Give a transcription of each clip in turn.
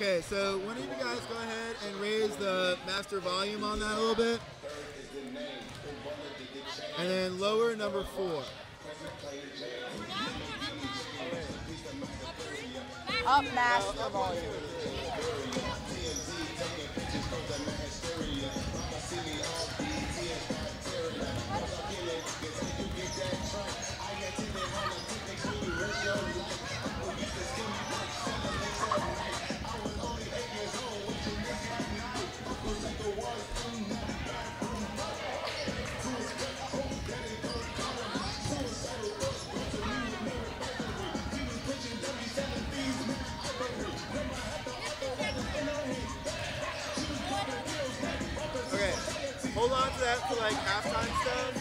Okay, so one of you guys go ahead and raise the master volume on that a little bit. And then lower number 4. Up master volume. Hold on to that for like halftime stuff.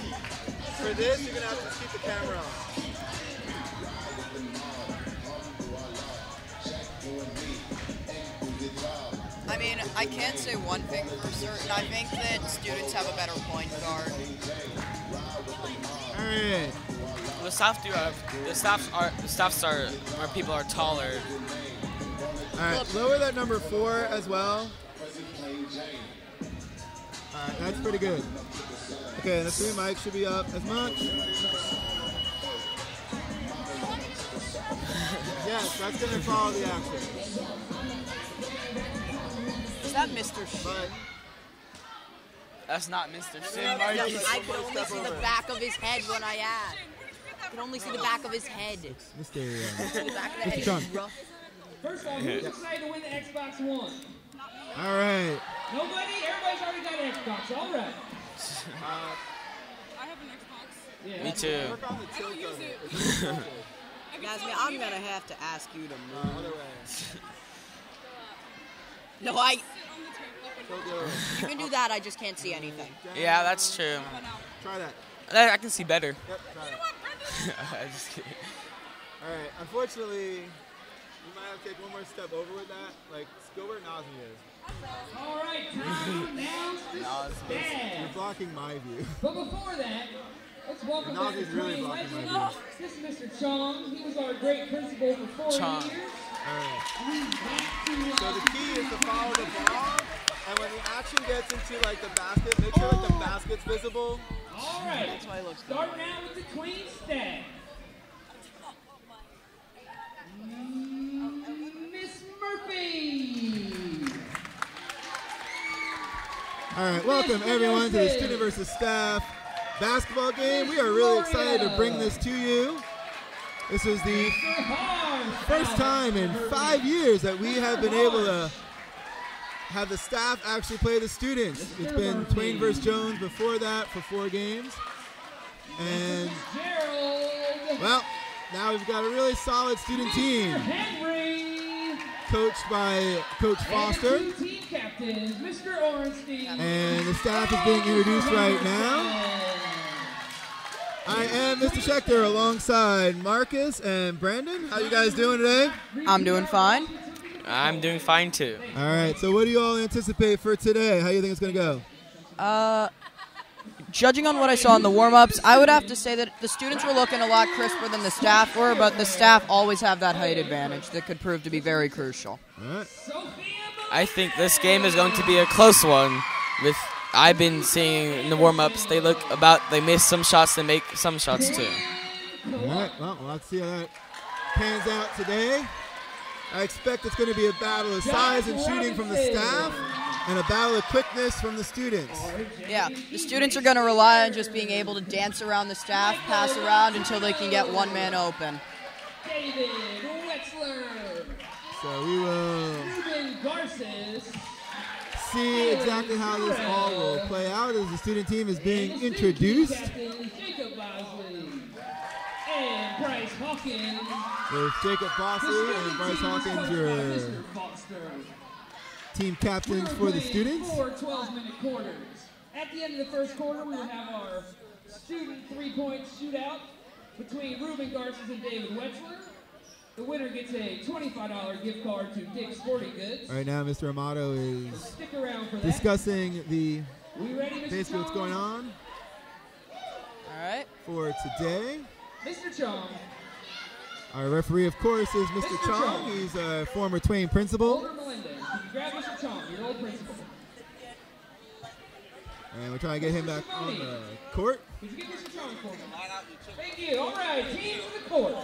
For this, you're gonna have to just keep the camera on. I mean, I can't say one thing for certain. I think that students have a better point guard. All right. The staffs are where people are taller. All right, lower that number 4 as well. All right, that's pretty good. Okay, and the 3 mics should be up as much. Yes, that's going to follow the action. Is that Mr. Shin? That's not Mr. Shin. I could only see the back of his head when I asked. I could only see the back of his head. Mr. The back of the head is rough. First off, who's excited to win the Xbox One? All right. Nobody? Everybody's already got an Xbox. All right. I have an Xbox. Yeah. Me too. I don't use it. Yasmin, I'm going to have to ask you to move. Other way. No, you can do that, I just can't see anything. Yeah, that's true. Try that. I can see better. Yep, try it. I'm just kidding. All right, unfortunately, you might have to take one more step over with that. Like, go where Nazi is. All right, time now to stand. You're blocking my view. But before that, let's welcome back Nazi's to really Twain blocking legend. my This is Mr. Chong. He was our great principal for 4 Chong. years. All right. Back to, So the key is to follow the ball, and when the action gets into like the basket, make sure like the basket's visible. all right. That's why it looks good. Starting out with the Twain staff. Miss Murphy. All right, welcome everyone to the student versus staff basketball game. We are really excited to bring this to you. This is the first time in 5 years that we have been able to have the staff actually play the students. It's been Twain versus Jones before that for 4 games. And, well, now we've got a really solid student team, coached by Coach Foster. Team captains, Mr. Orenstein. And the staff is being introduced right now. I am Mr. Schechter alongside Marcus and Brandon. How you guys doing today? I'm doing fine. I'm doing fine too. All right, so what do you all anticipate for today? How do you think it's going to go? Judging on what I saw in the warm-ups, I would have to say that the students were looking a lot crisper than the staff were, but the staff always have that height advantage that could prove to be very crucial. All right. I think this game is going to be a close one. I've been seeing in the warm-ups, they miss some shots, they make some shots too. All right, well, let's see how that pans out today. I expect it's going to be a battle of size and shooting from the staff and a battle of quickness from the students. Yeah, the students are going to rely on just being able to dance around the staff, pass around until they can get one man open. David Wetzler. So we will Ruben Garces. see exactly how this all will play out as the student team is being introduced. Captain Jacob Bosley. And Bryce Hawkins. There's Jacob Bosley and Bryce Hawkins, your Mr. Foster. team captains for the students. 4 12-minute quarters. At the end of the first quarter, we will have our student three-point shootout between Ruben Garces and David Wetzler. The winner gets a $25 gift card to Dick's Sporting Goods. Right now, Mr. Amato is Stick around for that. discussing the We ready, Mr. basically what's going on All right. for today. Mr. Chong. Our referee, of course, is Mr. Chong. He's a former Twain principal. Older Melendez, can you grab Mr. Chong, your old principal? And we're trying to get him back on the court. Could you get Mr. Chong for me? Thank you. All right, team to the court.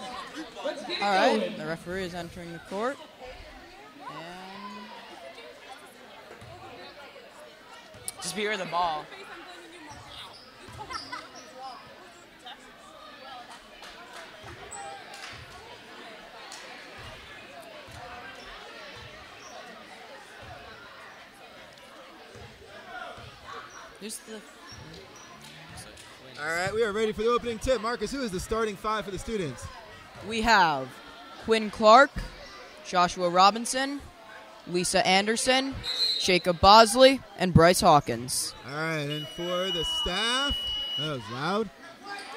Let's get it All right, going. the referee is entering the court. And Just be near the ball. here's the All right, we are ready for the opening tip. Marcus, who is the starting five for the students? we have Quinn Clark, Joshua Robinson, Lisa Anderson, Jacob Bosley, and Bryce Hawkins. All right, and for the staff, that was loud.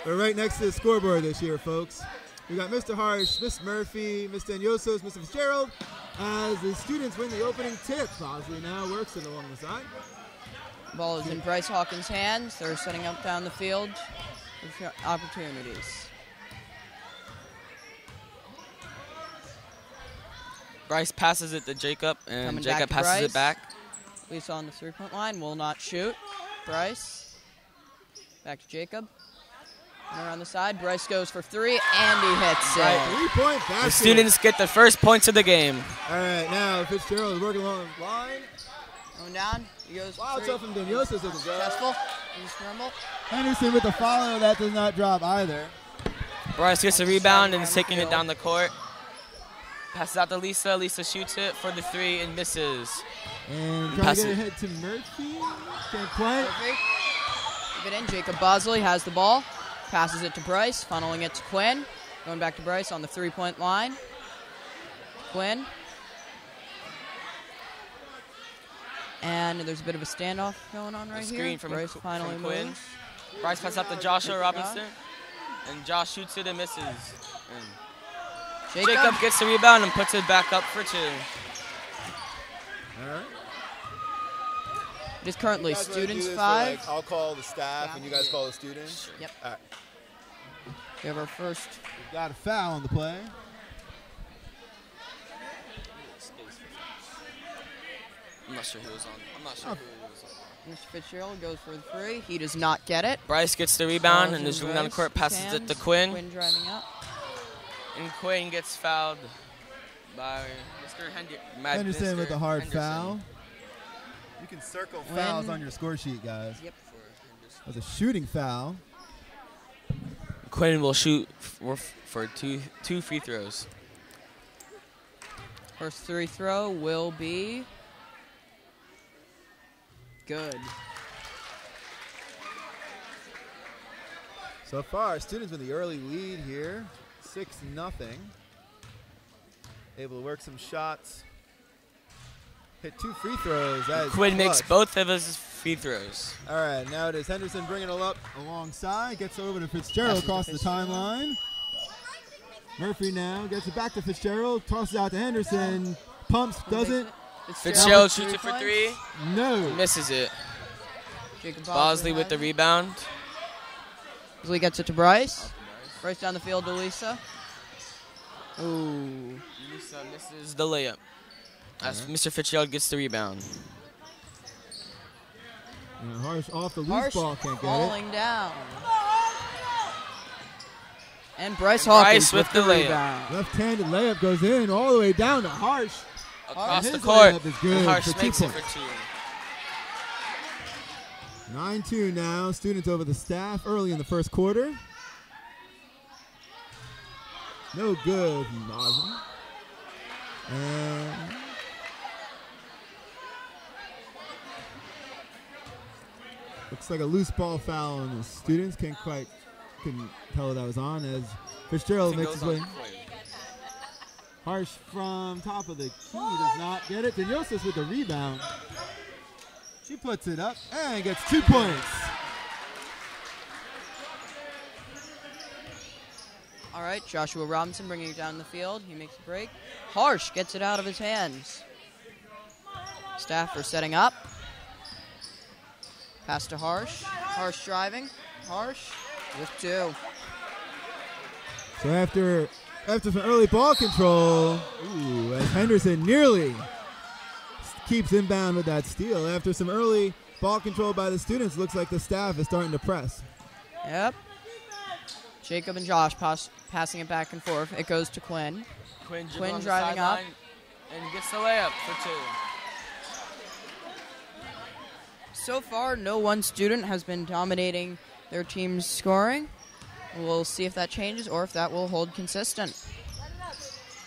We're right next to the scoreboard this year, folks. We got Mr. Harsh, Miss Murphy, Mr. Anyosos, Mr. Fitzgerald. As the students win the opening tip, Bosley now works it along the side. Ball is in Bryce Hawkins' hands. They're setting up down the field with opportunities. Bryce passes it to Jacob, and Coming Jacob back to passes Bryce. it back. Lisa on the three-point line will not shoot. Bryce. Back to Jacob. And around the side, Bryce goes for three, and he hits it. Right. 3-point basket. The students get the first points of the game. All right, now Fitzgerald is working along the line. Going down. He goes for Wow, three. tough from Anyosos as a go. Successful. He's scramble. Henderson with the follow. That does not drop either. Bryce gets a rebound and is taking it down the court. Passes out to Lisa. Lisa shoots it for the three and misses. And trying to Pass get it. it hit to Murphy. Can't quite. Murphy. Give it in. Jacob Bosley has the ball. Passes it to Bryce. Funneling it to Quinn. Going back to Bryce on the three-point line. Quinn. And there's a bit of a standoff going on right here. Screen from Bryce finally Quinn. moves. Bryce passes out to Joshua Robinson. And Josh shoots it and misses. And Jacob gets the rebound and puts it back up for two. All right. It is currently You guys wanna do students this for, 5. like, I'll call the staff and you guys call the students. Yep. All right. We have our first. We've got a foul on the play. I'm not sure who was on. I'm not sure who was on. Mr. Fitzgerald goes for the three. He does not get it. Bryce gets the rebound Ball's and in is running down the court, Bryce's passes it to hands. Quinn. Quinn driving up. And Quinn gets fouled by Mr. Henderson with a hard Henderson. foul. You can circle When- fouls on your score sheet, guys. Yep. That was a shooting foul. Quinn will shoot for two free throws. First free throw will be good. So far, students with the early lead here, 6-0. Able to work some shots. Hit 2 free throws. That is Quinn makes clutch. both of his free throws. All right, now it is Henderson bringing it up alongside. Gets over to Fitzgerald Passes to across the Fitzgerald. timeline. Murphy now gets it back to Fitzgerald. Tosses out to Henderson. Pumps, doesn't. Fitzgerald shoots it for three. No. Misses it. Jacob Bosley with the has it. rebound. Bosley gets it to Bryce. Bryce down the field to Lisa. Ooh. Lisa misses the layup. As Mr. Fitzgerald gets the rebound. And Harsh off the loose Harsh ball, can't get it. falling down. And Bryce Hawkins Bryce with the layup. rebound. Left-handed layup goes in all the way down to Harsh. Across His the court. layup is good And Harsh for 2 makes it points. for two. 9-2 now. Students over the staff early in the first quarter. No good, Mazin. And looks like a loose ball foul on the students. Couldn't tell that was on as Fitzgerald makes his way. Harsh from top of the key does not get it. Denyosis with the rebound. She puts it up and gets 2 points. All right, Joshua Robinson bringing it down the field. He makes a break. Harsh gets it out of his hands. Staff are setting up. Pass to Harsh. Harsh driving. Harsh with 2. So after After some early ball control, as Henderson nearly keeps inbound with that steal. After some early ball control by the students, looks like the staff is starting to press. Yep. Jacob and Josh passing it back and forth. It goes to Quinn. Quinn driving up. And gets the layup for 2. So far, no one student has been dominating their team's scoring. We'll see if that changes or if that will hold consistent.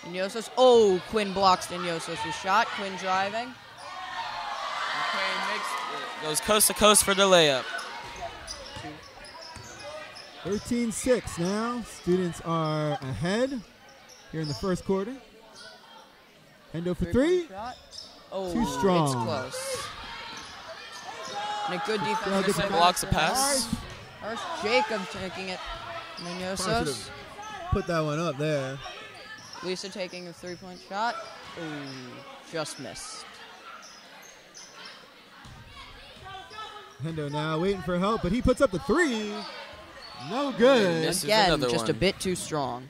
Inyosos. Oh, Quinn blocks Inyosos' shot. Quinn driving. And Quinn goes coast to coast for the layup. 13-6 now. Students are ahead here in the first quarter. Hendo for 3. Shot. Oh, Too strong. It's close. And a good defense. Henderson blocks a pass. Harsh. Jacob taking it. Inyosos. Put that one up there. Lisa taking a 3-point shot. Ooh, just missed. Hendo now waiting for help, but he puts up the 3. No good. Misses Again, another just one. a bit too strong.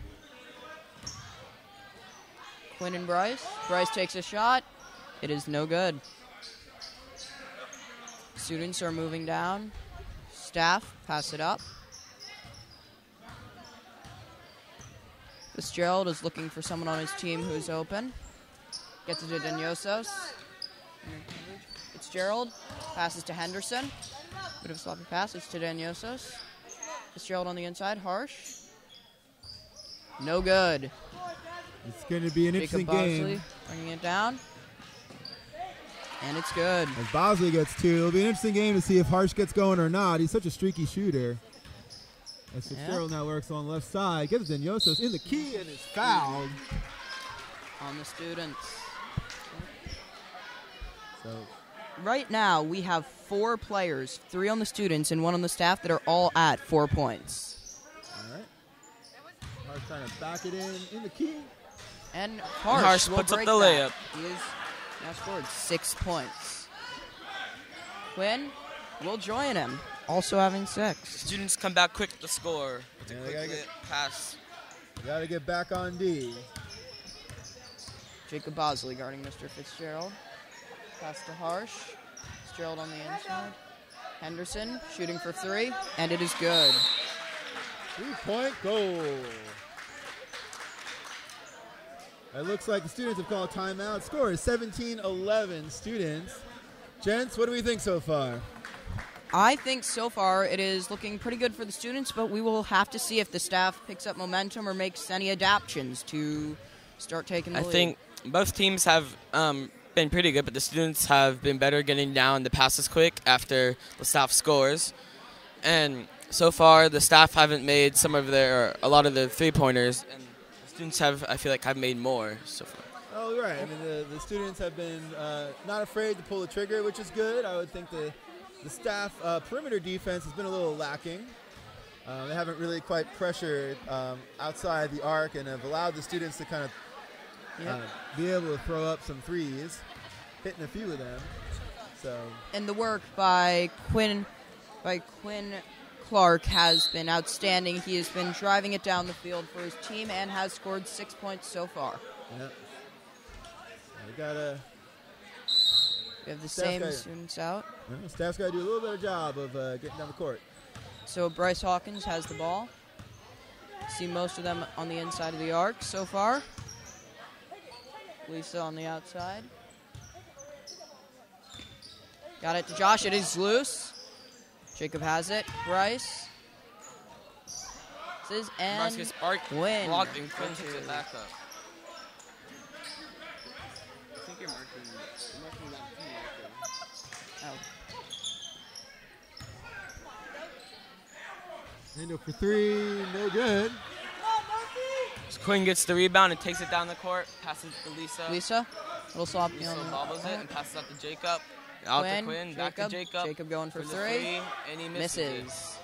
Quinn and Bryce. Bryce takes a shot. It is no good. Students are moving down. Staff, pass it up. Fitzgerald is looking for someone on his team who's open. Gets it to Denyosos. Fitzgerald passes to Henderson. Bit of a sloppy pass. It's to Denyosos. Fitzgerald on the inside. Harsh. No good. It's going to be an Jacob interesting Bosley game. bringing it down. And it's good. As Bosley gets 2, it'll be an interesting game to see if Harsh gets going or not. He's such a streaky shooter. As Fitzgerald now works on the left side. Gets it to Nyosos in the key and is fouled. On the students. So Right now, we have 4 players, 3 on the students and 1 on the staff, that are all at 4 points. all right. Harsh trying to back it in the key. And Harsh, Harsh will puts up break the that. layup. He has now scored 6 points. Quinn will join him, also having 6. Students come back quick to score. It's a Yeah, quick they gotta pass. Got to get back on D. Jacob Bosley guarding Mr. Fitzgerald. Pass to Harsh. Fitzgerald on the inside. Henderson shooting for 3, and it is good. 3-point goal. It looks like the students have called timeout. Score is 17-11 students. Gents, what do we think so far? I think so far it is looking pretty good for the students, but we will have to see if the staff picks up momentum or makes any adaptions to start taking the I lead. think both teams have been pretty good, but the students have been better getting down the passes quick after the staff scores. And so far, the staff haven't made a lot of the 3-pointers, and the students have made more so far. Oh, right. I mean, the students have been not afraid to pull the trigger, which is good. I would think the staff perimeter defense has been a little lacking. They haven't really quite pressured outside the arc and have allowed the students to kind of be able to throw up some threes, hitting a few of them. So. And the work by Quinn Clark has been outstanding. He has been driving it down the field for his team and has scored 6 points so far. Yep. We have the same students out. Staff's got to do a little better job of getting down the court. So Bryce Hawkins has the ball. See most of them on the inside of the arc so far. Lisa on the outside. Got it to Josh. It is loose. Jacob has it. Bryce. This is and Quinn. Blocked and Quinn takes it back up. I think you're marking that. Oh. Hendo for 3, no good. So Quinn gets the rebound and takes it down the court, passes it to Lisa. Lisa. Little sloppy Lisa on the bobbles it and passes out to Jacob. Out to Quinn, back to Jacob. Jacob going for the 3. And he misses.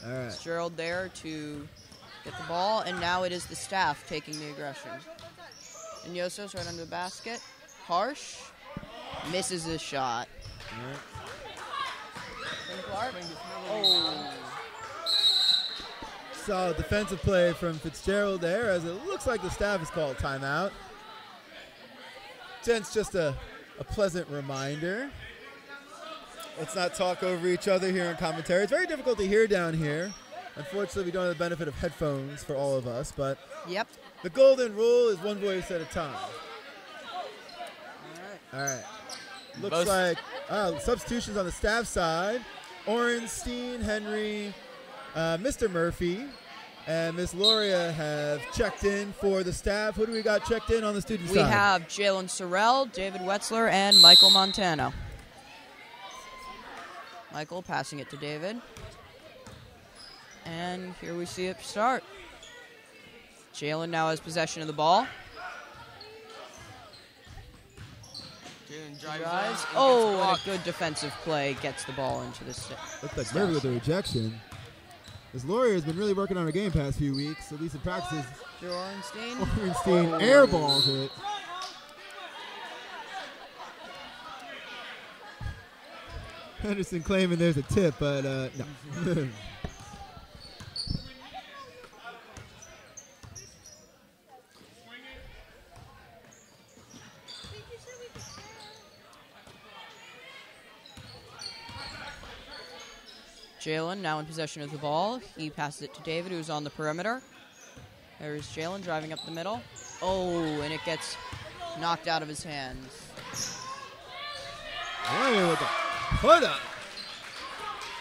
All right. Gerald there to get the ball, and now it is the staff taking the aggression. And Yosos right under the basket. Harsh misses his shot. All right. Quinn Clark. Oh. Solid defensive play from Fitzgerald there, as it looks like the staff has called timeout. Gents, just a pleasant reminder. Let's not talk over each other here in commentary. It's very difficult to hear down here. Unfortunately, we don't have the benefit of headphones for all of us, but Yep. the golden rule is one voice at a time. All right. Looks like substitutions on the staff side. Orenstein, Henry, Mr. Murphy, and Miss Loria have checked in for the staff. Who do we got checked in on the student side? We have Jalen Sorrell, David Wetzler, and Michael Montano. Michael passing it to David. And here we see it start. Jalen now has possession of the ball. Jalen Drives. Oh, and a good defensive play gets the ball into the stick. Looks like Murphy with the rejection. This Laurier has been really working on her game past few weeks, at least in practices. Orenstein. Orenstein airballs it. Henderson claiming there's a tip, but no. Jalen now in possession of the ball. He passes it to David, who's on the perimeter. There's Jalen driving up the middle. Oh, and it gets knocked out of his hands. Loria with the put up.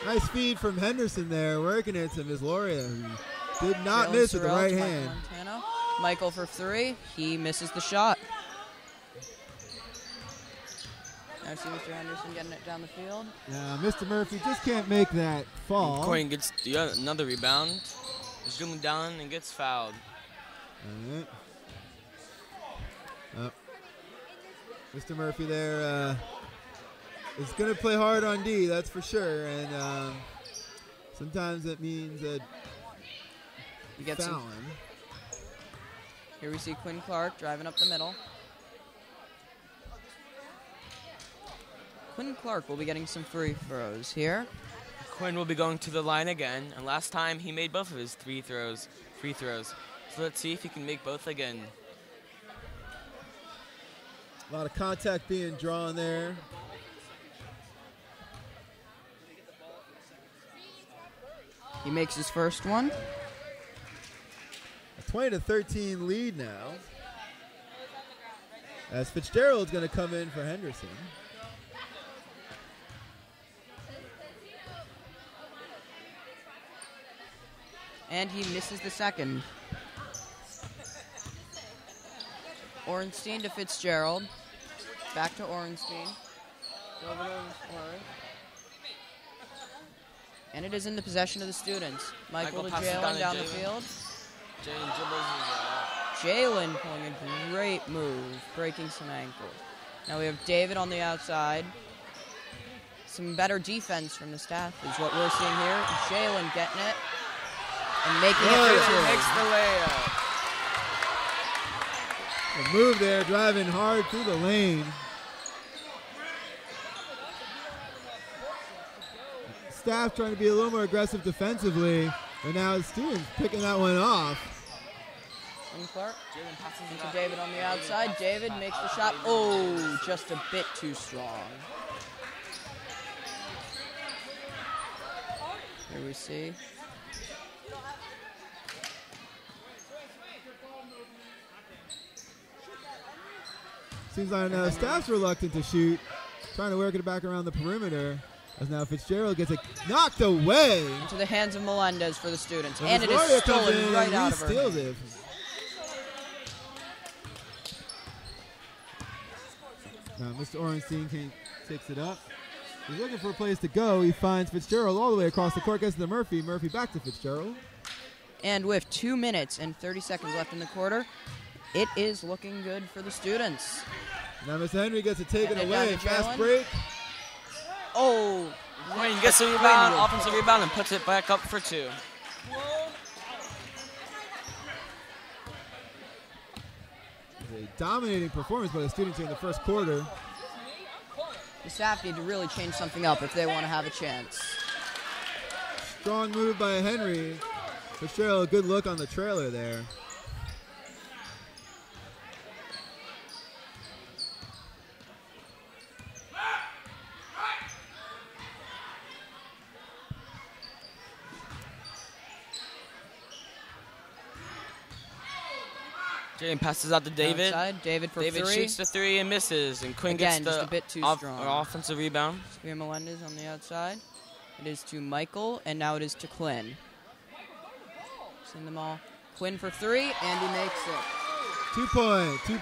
Nice feed from Henderson there, working it to Ms. Loria, who did not Jalen miss with the Sorrell right to hand. Michael Montano. Michael for three. He misses the shot. Now see Mr. Henderson getting it down the field. Yeah, Mr. Murphy just can't make that fall. Twain gets another rebound. Is dribbling down and gets fouled. Mr. Murphy there is going to play hard on D, that's for sure. And sometimes that means He gets fouling. Here we see Quinn Clark driving up the middle. Quinn Clark will be getting some free throws here. Quinn will be going to the line again, and last time he made both of his free throws. So let's see if he can make both again. A lot of contact being drawn there. He makes his first one. A 20-13 lead now. As Fitzgerald's going to come in for Henderson. And he misses the second. Orenstein to Fitzgerald. Back to Orenstein. Over to Orenstein. And it is in the possession of the students. Michael to passes Jalen down the Jalen. field. Jalen dribbles Jalen pulling a great move, breaking some ankles. Now we have David on the outside. Some better defense from the staff is what we're seeing here. Jalen getting it and making it for two. makes the layup. The move there, driving hard through the lane. Staff trying to be a little more aggressive defensively, but now the students picking that one off. And Clark into David on the outside. David makes the shot. Oh, just a bit too strong. Here we see. Seems like Staff's reluctant to shoot, trying to work it back around the perimeter. As now Fitzgerald gets it knocked away. Into the hands of Melendez for the students. And And it Loria is comes in stolen right and out of her. steals hand. it. Now Mr. Orenstein takes it up. He's looking for a place to go. He finds Fitzgerald all the way across the court, gets to Murphy. Murphy back to Fitzgerald. And with 2 minutes and 30 seconds left in the quarter, it is looking good for the students. Now Mr. Henry gets it taken And down away. to Fast Jalen. break. Oh, Twain gets the rebound, offensive rebound, and puts it back up for two. A dominating performance by the students here in the first quarter. the staff need to really change something up if they want to have a chance. Strong move by Henry. Fitzgerald, a good look on the trailer there. Jaden passes out to David. Outside, David for David three. shoots the three and misses, and Quinn Again, gets just the a bit too strong. offensive rebound. We have Melendez on the outside. It is to Michael, and now it is to Quinn. Send them all. Quinn for three, and he makes it. 2 point, 2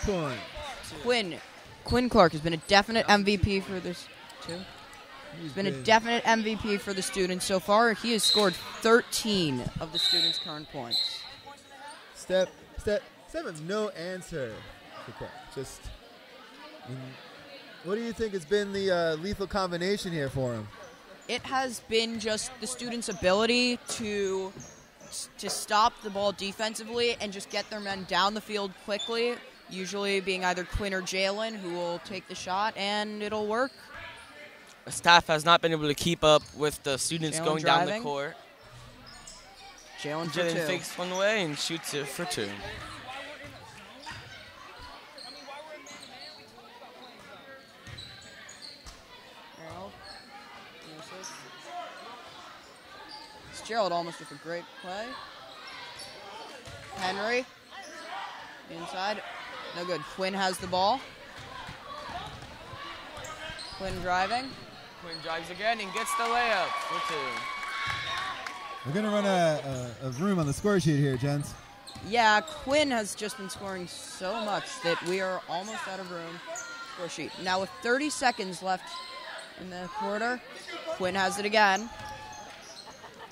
point. Quinn Clark has been a definite MVP for this. He's been a definite MVP for the students so far. He has scored 13 of the students' current points. Step with no answer. Just, what do you think has been the lethal combination here for him? It has been just the students' ability to stop the ball defensively and just get their men down the field quickly, usually being either Quinn or Jalen, who will take the shot, and it'll work. The staff has not been able to keep up with the students Jalen going driving. down the court. Jalen for Jalen two. fakes one away and shoots it for two. Fitzgerald almost with a great play. Henry inside, no good. Quinn has the ball. Quinn driving. Quinn drives again and gets the layup for two. We're going to run a room on the score sheet here, gents. Yeah, Quinn has just been scoring so much that we are almost out of room. Score sheet. Now with 30 seconds left in the quarter, Quinn has it again.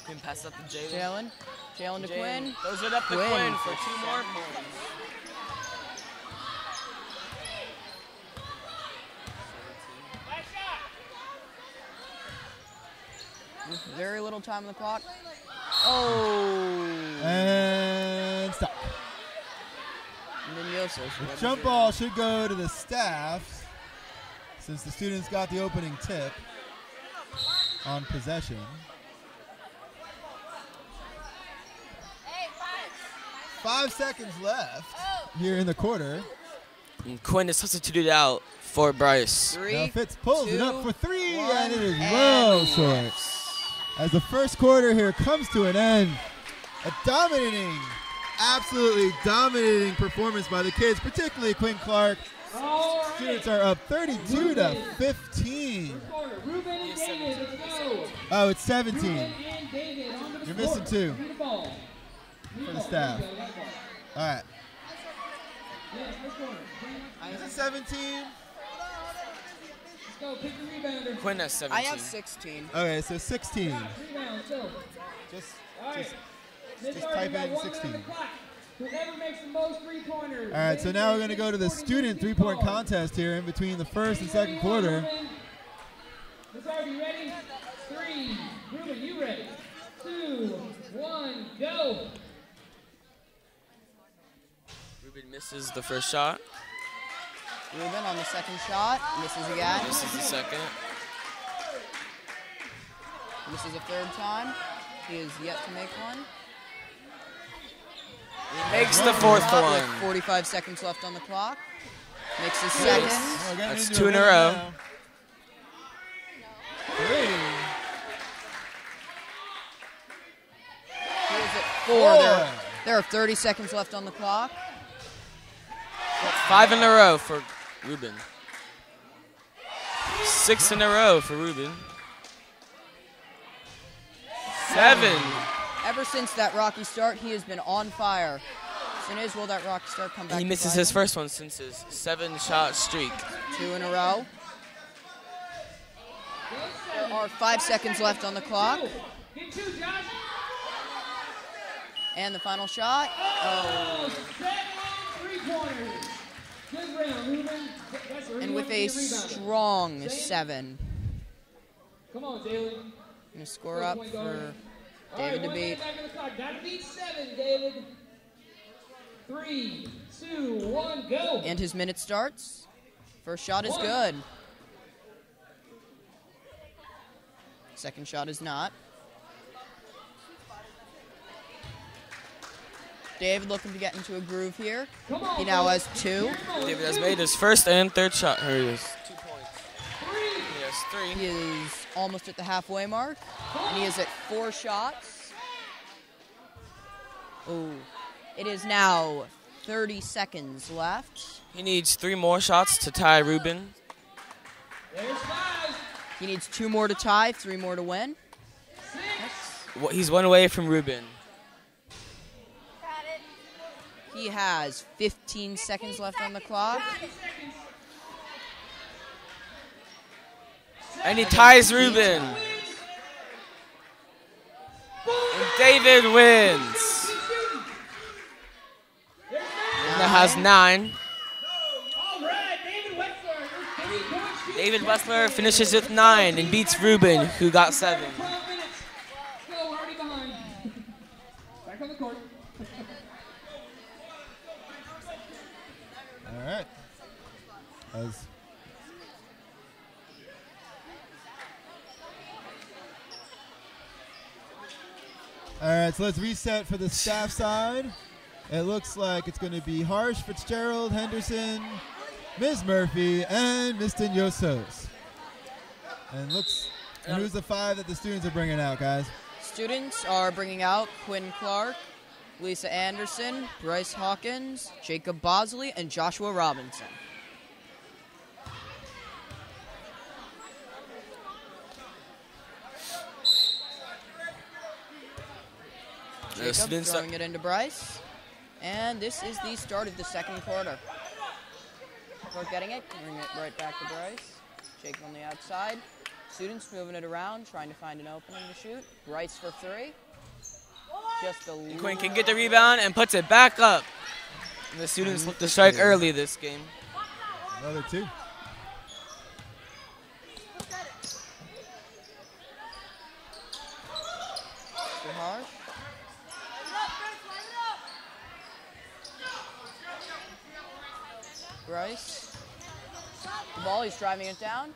Quinn passes up to Jalen. Jalen to Quinn. Throws it up to Quinn for two more points. With very little time on the clock. Oh. And stop. And then Yosef. The jump ball should go to the staff since the students got the opening tip on possession. 5 seconds left here in the quarter. And Quinn is substituted out for Bryce. Now Fitz pulls it up for three, and it is and well short. As the first quarter here comes to an end, a dominating, absolutely dominating performance by the kids, particularly Quinn Clark. Students are up 32 to 15. Ruben and David, let's go. Oh, it's 17 Ruben and David on to the You're missing court. two Need the ball. for the staff. All right. Yes, first corner. Is it 17? Let's go, pick the rebounder. Quinn has 17. I have 16. Okay, so 16. Rebound, so. All right. Just type in 16. Whoever makes the most three-pointers. All right, so now we're going to go to the student three-point contest here in between the first and second quarter. Let's you ready? 3. Ruben, you ready? 2, 1, go. Ruben misses the first shot. Ruben on the second shot. Misses again. Misses the second. Misses a third time. He is yet to make one. He makes the fourth With one. 45 seconds left on the clock. Makes his second. Oh, That's 2 in a row. now. 3. He is at 4. There are 30 seconds left on the clock. 5 in a row for Ruben. 6 in a row for Ruben. 7. Ever since that rocky start, he has been on fire. Soon as will that rocky start come back? He to misses bite his him? first one since his 7-shot streak. 2 in a row. There are 5 seconds left on the clock. Get 2, Josh. And the final shot. Oh. 7 three-pointers. Good round, Ruben. That's And with a strong 7. Come on, Jalen. Gonna score up for David to beat. Gotta beat 7, David. 3, 2, 1, go. And his minute starts. First shot is good. Second shot is not. David looking to get into a groove here. He now has 2. David has made his first and third shot. Here he is. 2 points. He has 3. He is almost at the halfway mark, and he is at 4 shots. Ooh. It is now 30 seconds left. He needs 3 more shots to tie Ruben. He needs 2 more to tie, 3 more to win. He's 1 away from Ruben. He has 15 seconds left on the clock. And he ties Ruben. And David wins. Now has 9. David Wessler finishes with 9 and beats Ruben, who got 7. Still already behind. Back on the court. All right. All right, so let's reset for the staff side. It looks like it's going to be Harsh, Fitzgerald, Henderson, Ms. Murphy, and Mr. Yosos. And who's the 5 that the students are bringing out, guys? Students are bringing out Quinn Clark, Lisa Anderson, Bryce Hawkins, Jacob Bosley, and Joshua Robinson. Jacob throwing it into Bryce. And this is the start of the second quarter. Clark getting it, bring it right back to Bryce. Jacob on the outside. Students moving it around, trying to find an opening to shoot. Bryce for 3. Just a little. Quinn can get the rebound and puts it back up. And the students look to strike early this game. Another 2. Too harsh. Bryce. The ball, he's driving it down.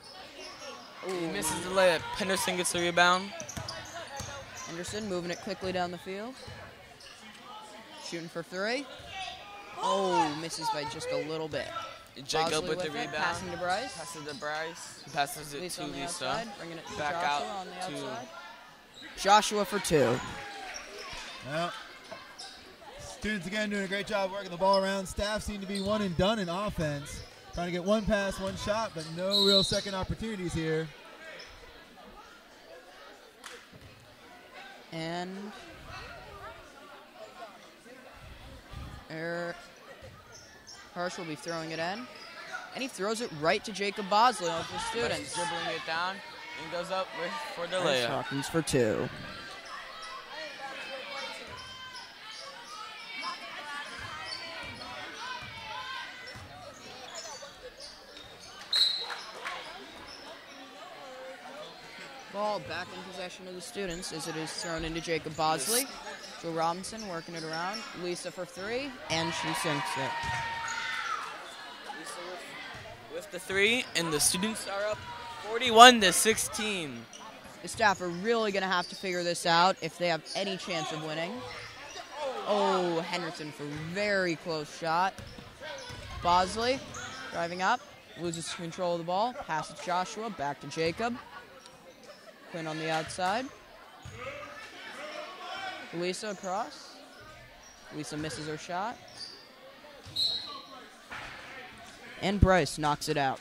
Ooh. He misses the layup. Henderson gets the rebound. Henderson moving it quickly down the field. Shooting for 3. Oh, misses by just a little bit. Jacob Bosley with the it, rebound. passing to Bryce. Passes to Bryce. Passes it Lisa to on the Lisa. outside, bringing it to Back Joshua out on the to outside. Joshua for 2. Well, students again doing a great job working the ball around. Staff seem to be one and done in offense. Trying to get 1 pass, 1 shot, but no real second opportunities here. And Harsh will be throwing it in. And he throws it right to Jacob Bosley of the students. Dribbling it down and goes up for the Bryce layup. Hawkins for 2. Ball back in possession of the students as it is thrown into Jacob Bosley. Joe Robinson working it around. Lisa for 3, and she sinks it. Lisa with the 3, and the students are up 41-16. The staff are really going to have to figure this out if they have any chance of winning. Oh, Henderson for a very close shot. Bosley driving up, loses control of the ball, passes Joshua, back to Jacob. Quinn on the outside. Lisa across. Lisa misses her shot. And Bryce knocks it out.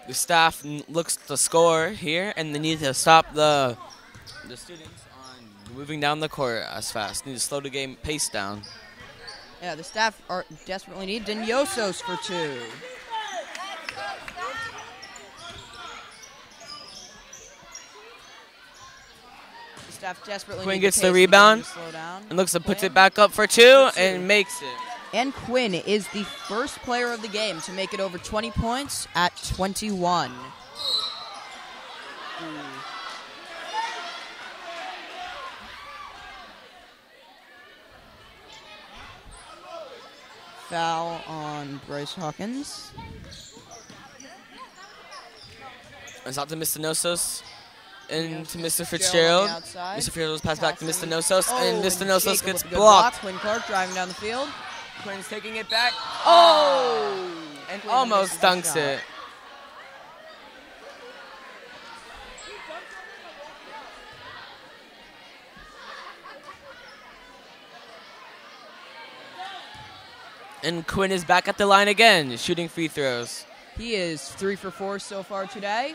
The staff looks to score here, and they need to stop the students on moving down the court as fast. Need to slow the game pace down. Yeah, the staff are desperately need Dinyosos for 2. The staff desperately Quinn need gets pace the to rebound slow down. and looks to put Quinn it back up for 2 and makes it. And Quinn is the first player of the game to make it over 20 points at 21. Foul on Bryce Hawkins. It's out to Mr. Nosos. into Mr. On Fitzgerald. the outside. Mr. Fitzgerald's pass back to Mr. Passing. Nosos, and Oh, Mr. Nosos Jacob gets with a good blocked. block. Quinn Clark driving down the field. Quinn's taking it back. Oh! And Quinn almost misses the dunks shot. it. And Quinn is back at the line again, shooting free throws. He is 3 for 4 so far today.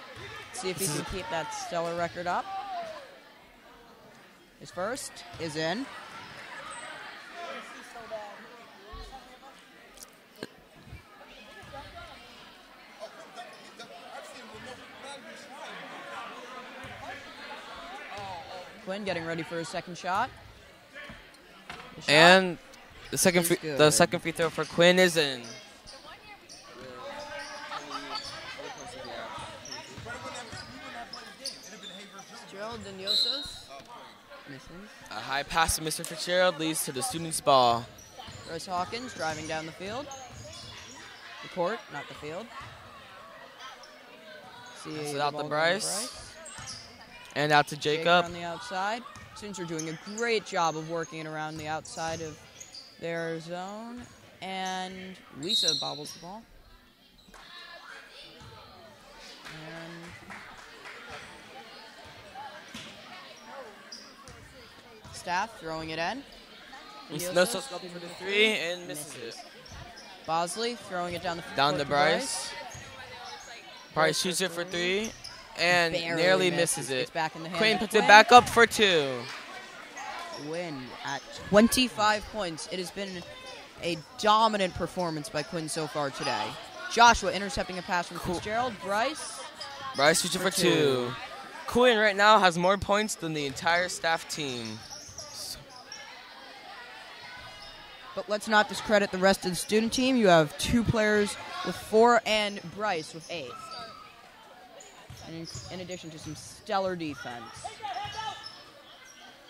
See if he can keep that stellar record up. His first is in. Quinn getting ready for his second shot. The shot. And the second Is free, good. the second free throw for Quinn is in. Gerald Dinosos. Missing. A high pass to Mr. Fitzgerald leads to the students' ball. Bryce Hawkins driving down the field. The court, not the field. See Pass it the out ball to going Bryce. And out to Jacob. on the outside. Students are doing a great job of working it around the outside of their zone. And Lisa bobbles the ball. And Staff throwing it in. Mr. Diosos Nosos looking for the three and misses it. Bosley throwing it down the Down court to Bryce. Bryce shoots it for three and Barely nearly misses. misses it. It's back in the hand Quinn of puts Quinn. it back up for two. Win at 25 points. It has been a dominant performance by Quinn so far today. Joshua intercepting a pass from Fitzgerald. Bryce. Bryce shoots it for two. Quinn right now has more points than the entire staff team. But let's not discredit the rest of the student team. You have 2 players with 4 and Bryce with 8. And in addition to some stellar defense.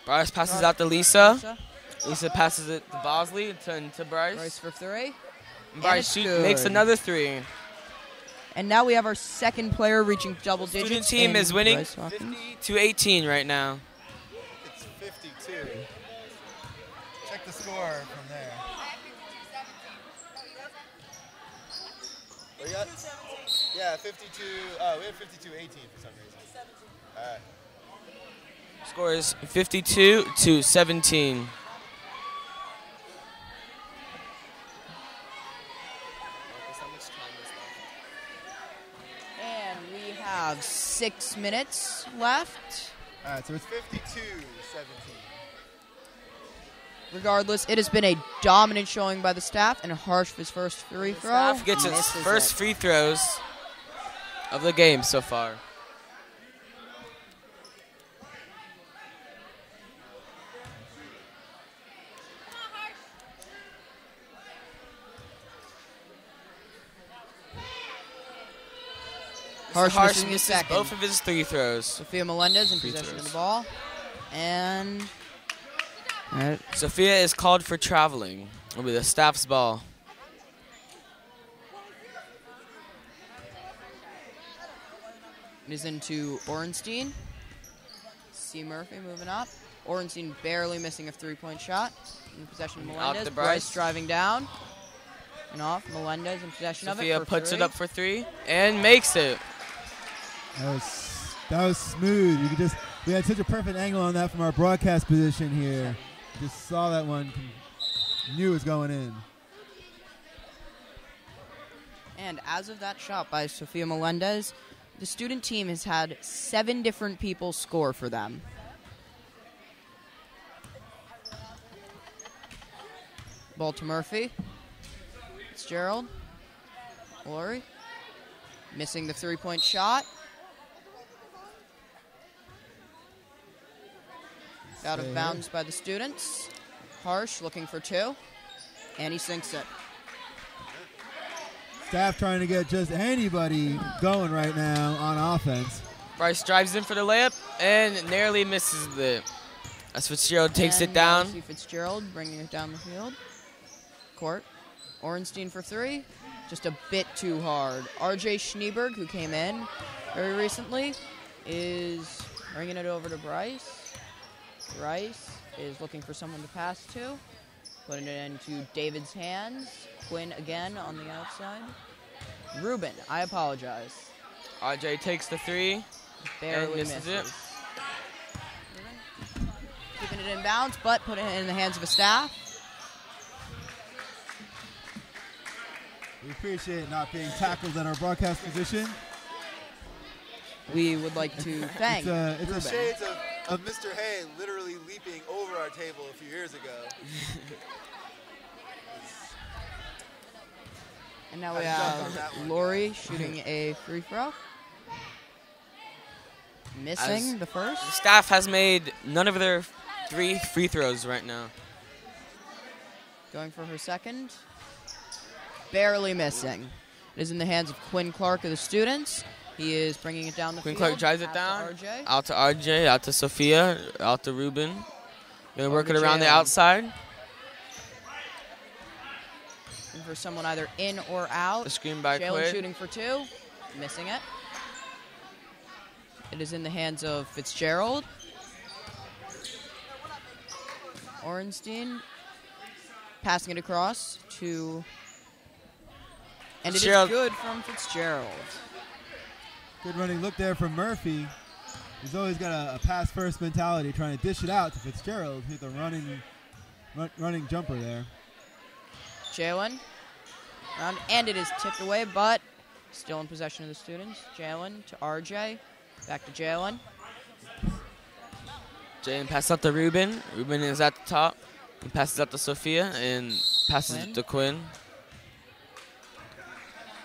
Bryce passes out to Lisa. Lisa passes it to Bosley to Bryce. Bryce for 3. And Bryce it's makes good. another three. And now we have our second player reaching double digits. Student team in is winning Bryce Hawkins. 50-18 right now. It's 52. Check the score from there. What you got? Yeah, 52. Oh, we had 52-18 for some reason. All right. Score is 52-17. And we have 6 minutes left. All right, so it's 52-17. Regardless, it has been a dominant showing by the staff, and Harsh for his first free throw. Staff gets its misses first it. free throws of the game so far. Harsh missing his misses second. both of his free throws. Sophia Melendez in Free possession throws. of the ball. And Sophia is called for traveling. It'll be the staff's ball. it is into Orenstein. C. Murphy moving up. Orenstein barely missing a 3-point shot. In possession of Out Melendez. to Bryce Bryce. driving down. And off. Melendez in possession Sophia of it. puts it up for three and makes it. That was smooth. You could just we had such a perfect angle on that from our broadcast position here. Just saw that one, knew it was going in. And as of that shot by Sophia Melendez, the student team has had 7 different people score for them. Ball to Murphy. Fitzgerald. Laurie. Missing the 3-point shot. Out of bounds by the students. Harsh looking for 2. And he sinks it. Staff trying to get just anybody going right now on offense. Bryce drives in for the layup and narrowly misses it. As Fitzgerald takes And it now down. see Fitzgerald bringing it down the field. Court. Orenstein for 3. Just a bit too hard. RJ Schneeberg, who came in very recently, is Bringing it over to Bryce. Bryce is looking for someone to pass to. Putting it into David's hands. Quinn again on the outside. Ruben, I apologize. RJ takes the 3 Barely and misses it. Ruben, keeping it in bounds, but putting it in the hands of a staff. We appreciate not being tackled at our broadcast position. We would like to thank It's Ruben. the shades of Mr. Hay literally leaping over our table a few years ago. And now we I jumped on that have one, Lori shooting a free throw. Missing the first. The staff has made none of their 3 free throws right now. Going for her second. Barely missing. It is in the hands of Quinn Clark of the students. He is bringing it down the Quinn field. Clark drives it Out down. to RJ. Out to RJ, out to Sophia, out to Ruben. Gonna work it to around the Jalen. outside. And for someone either in or out. The screen by Jalen Quinn. shooting for 2. Missing it. It is in the hands of Fitzgerald. Orenstein passing it across to... And it is Fitzgerald. good from Fitzgerald. Good running look there from Murphy. He's always got a pass-first mentality, trying to dish it out to Fitzgerald. Hit the running jumper there. Jalen. And it is tipped away, but still in possession of the students. Jalen to RJ. Back to Jalen. Jalen passes out to Ruben. Ruben is at the top. He passes out to Sophia and passes Quinn. it to Quinn.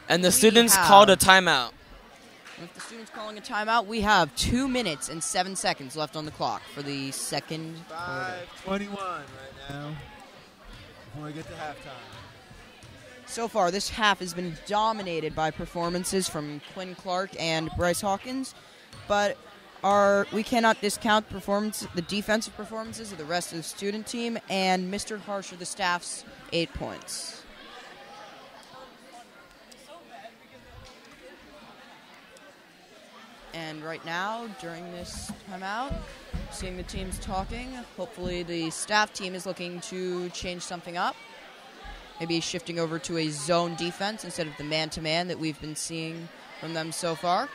And the We students have- called a timeout. With the students calling a timeout, we have 2 minutes and 7 seconds left on the clock for the second quarter. 5:21 right now before we get to halftime. So far, this half has been dominated by performances from Quinn Clark and Bryce Hawkins, but we cannot discount the defensive performances of the rest of the student team and Mr. Harsher, the staff's 8 points. And right now, during this timeout, seeing the teams talking, hopefully the staff team is looking to change something up. Maybe shifting over to a zone defense instead of the man-to-man that we've been seeing from them so far.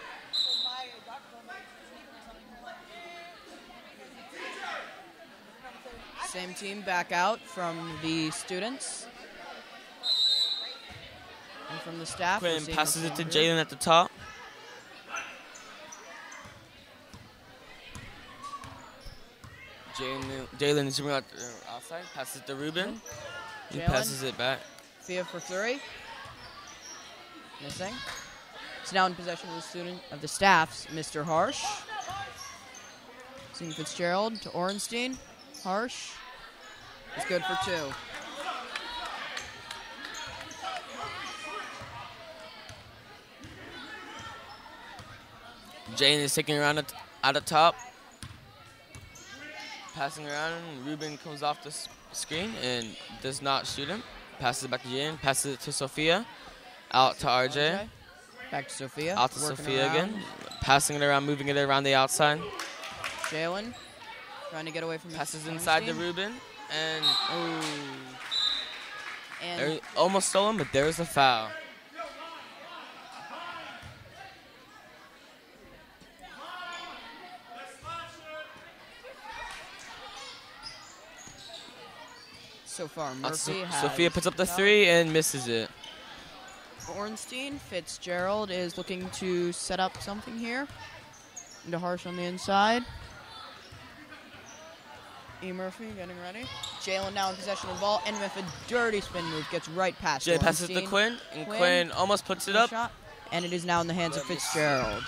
Same team back out from the students. And from the staff. we're Quinn seeing passes the it to same Jalen at the top. Jalen is moving out outside. Passes it to Ruben. He Jalen. passes it back. Fia for 3. Missing. It's now in possession of the staff's Mr. Harsh. Seeing Fitzgerald to Orenstein. Harsh is good for 2. Jalen is taking around at the top. Passing around, Ruben comes off the screen and does not shoot him. Passes it back to Jalen, passes it to Sophia. Out to RJ. Back to Sophia. Out to working Sophia around. again. Passing it around, moving it around the outside. Jalen trying to get away from Passes inside to Orenstein. Ruben. And And there, almost stolen, but there's a foul. so far, Murphy has Sophia puts up the 3 and misses it. Ornstein. Fitzgerald is looking to set up something here. Into Harsh on the inside. E. Murphy getting ready. Jalen now in possession of the ball, and with a dirty spin move, gets right past Jalen passes it to Ornstein. Quinn, and Quinn almost puts it up. Shot, and it is now in the hands of Fitzgerald.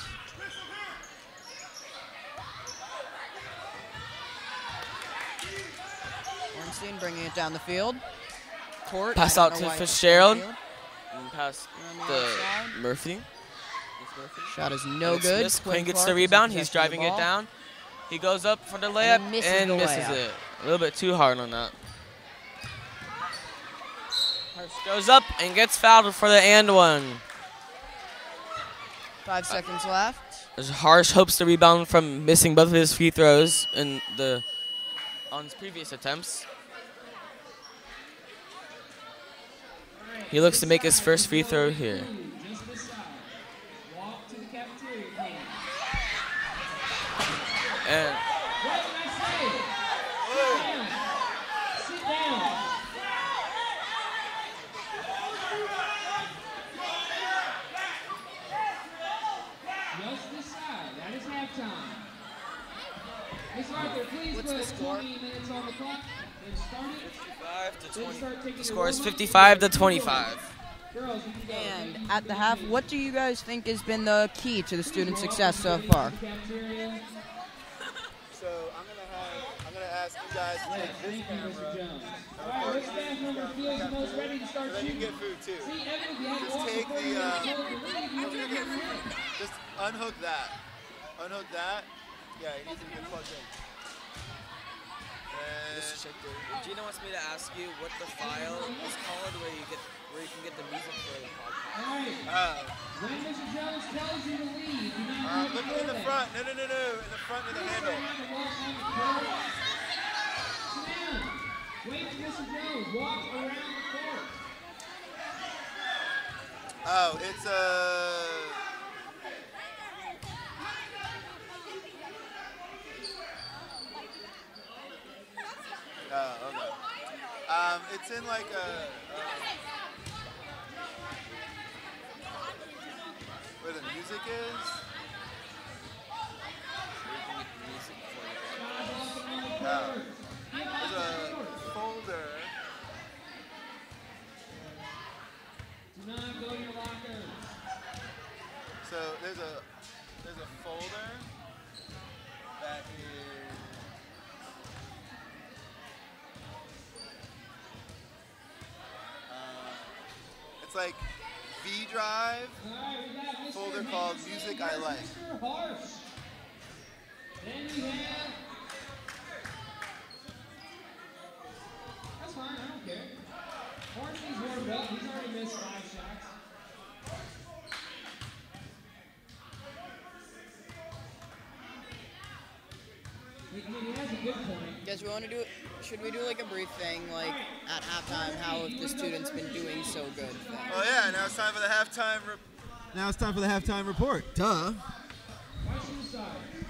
Ornstein bringing it down the field. Court. Pass I don't out know to why it's Fitzgerald. down the field. And pass On the the outside. Murphy. Shot is no It's good. missed. Quinn gets Clark the is in rebound. He's possession of the driving it ball. down. He goes up for the layup he misses the misses layup. it. A little bit too hard on that. Hurst goes up and gets fouled for the and one. 5 seconds left. Harsh hopes to rebound from missing both of his free throws on his previous attempts. He looks to make his first free throw here. Just this side. Walk to the cafeteria pen. And What did I say? Sit down. Just this side. That is halftime. Miss Arthur, please What's the put score? 20 minutes on the clock. Then start it. 55 to Then 20. start taking The your score is warm-up. 55 to 25. Girls, you can go. And at the half, what do you guys think has been the key to the students' success so far? Cafeteria. So I'm gonna ask you guys to take this Thank you, Mr. camera. Jones. All right, which staff member feels the most ready to start Then you shooting? get food too. See, Evan, if you had Just walked take before the, you were told to leave, you wouldn't have gotten ready. Just unhook that. Unhook that. Yeah, it needs to get plugged in. Mr. Schechter, Gina wants me to ask you what the file is called where you can get the music for the podcast. All right, when Mr. Jones tells you to leave, do not Look in the front. No. In the front of the handle. Sit down. Wait for Mr. Jones. Walk around the court. Oh, it's Oh, okay. It's in like where the music is. There's a folder. Do not go to your lockers. So there's a folder that is it's like V drive All right, we got Mr. folder called Music I Like. Mr. Harsh. Then we have. That's fine, I don't care. Harsh needs warmed up. He's already missed 5 shots. He has a good point. Guys, should we do like a brief thing, like at halftime, how have the students been doing so good? Oh yeah, now it's time for the halftime. Now it's time for the halftime report. Duh.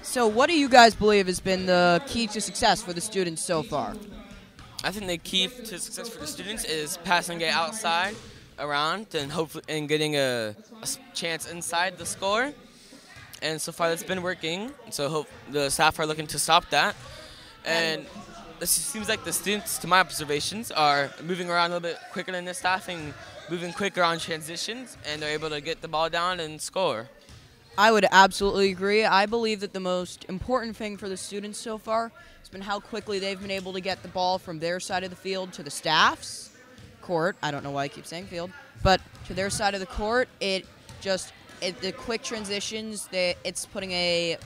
So what do you guys believe has been the key to success for the students so far? I think the key to success for the students is passing it outside, around, and hopefully getting a chance inside the score. And so far that's been working. So the staff are looking to stop that. And it seems like the students, to my observations, are moving around a little bit quicker than the staff and moving quicker on transitions, and they're able to get the ball down and score. I would absolutely agree. I believe that the most important thing for the students so far has been how quickly they've been able to get the ball from their side of the field to the staff's court. I don't know why I keep saying field, but to their side of the court, the quick transitions, it's putting a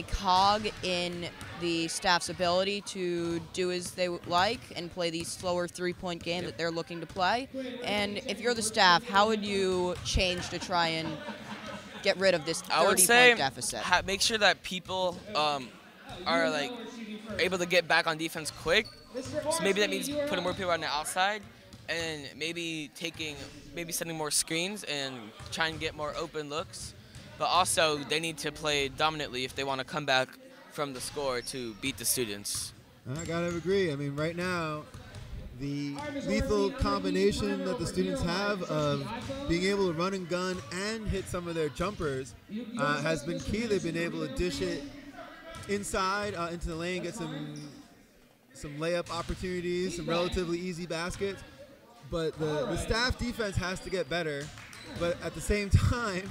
cog in the staff's ability to do as they like and play the slower three-point game that they're looking to play. And if you're the staff, how would you change to try and get rid of this 30-point deficit? Make sure that people are like able to get back on defense quick. So maybe that means putting more people on the outside, and maybe sending more screens and trying to get more open looks. But also, they need to play dominantly if they want to come back from the score to beat the students. I gotta agree. I mean, right now, the lethal combination that the students have of being able to run and gun and hit some of their jumpers has been key. They've been able to dish it inside into the lane, get some layup opportunities, some relatively easy baskets. But the staff defense has to get better. But at the same time,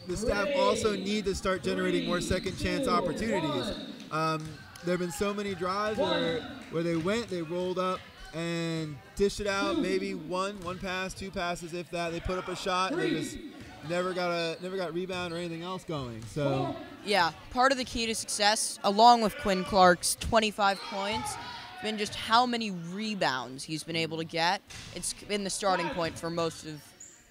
the staff also need to start generating more second chance opportunities. There have been so many drives where they rolled up and dished it out, maybe one pass, 2 passes, if that. They put up a shot and they just never got rebound or anything else going. So yeah, part of the key to success, along with Quinn Clark's 25 points, been just how many rebounds he's been able to get. It's been the starting point for most of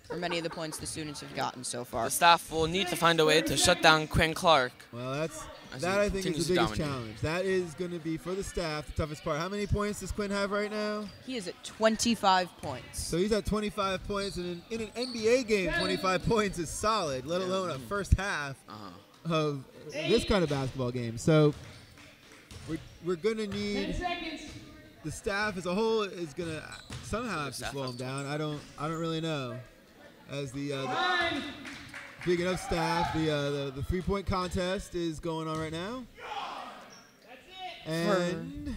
or many of the points the students have gotten so far. The staff will need to find a way to shut down Quinn Clark. Well, As that he I think is continues the to biggest dominate. challenge. That is going to be for the staff the toughest part. How many points does Quinn have right now? He is at 25 points. So he's at 25 points, and in an NBA game, 25 points is solid, let alone a first half of this kind of basketball game. So we're going to 10 need seconds. the staff as a whole is going to somehow have to staff slow has him to. down. I don't really know. As the Time. speaking of staff, the 3-point contest is going on right now, and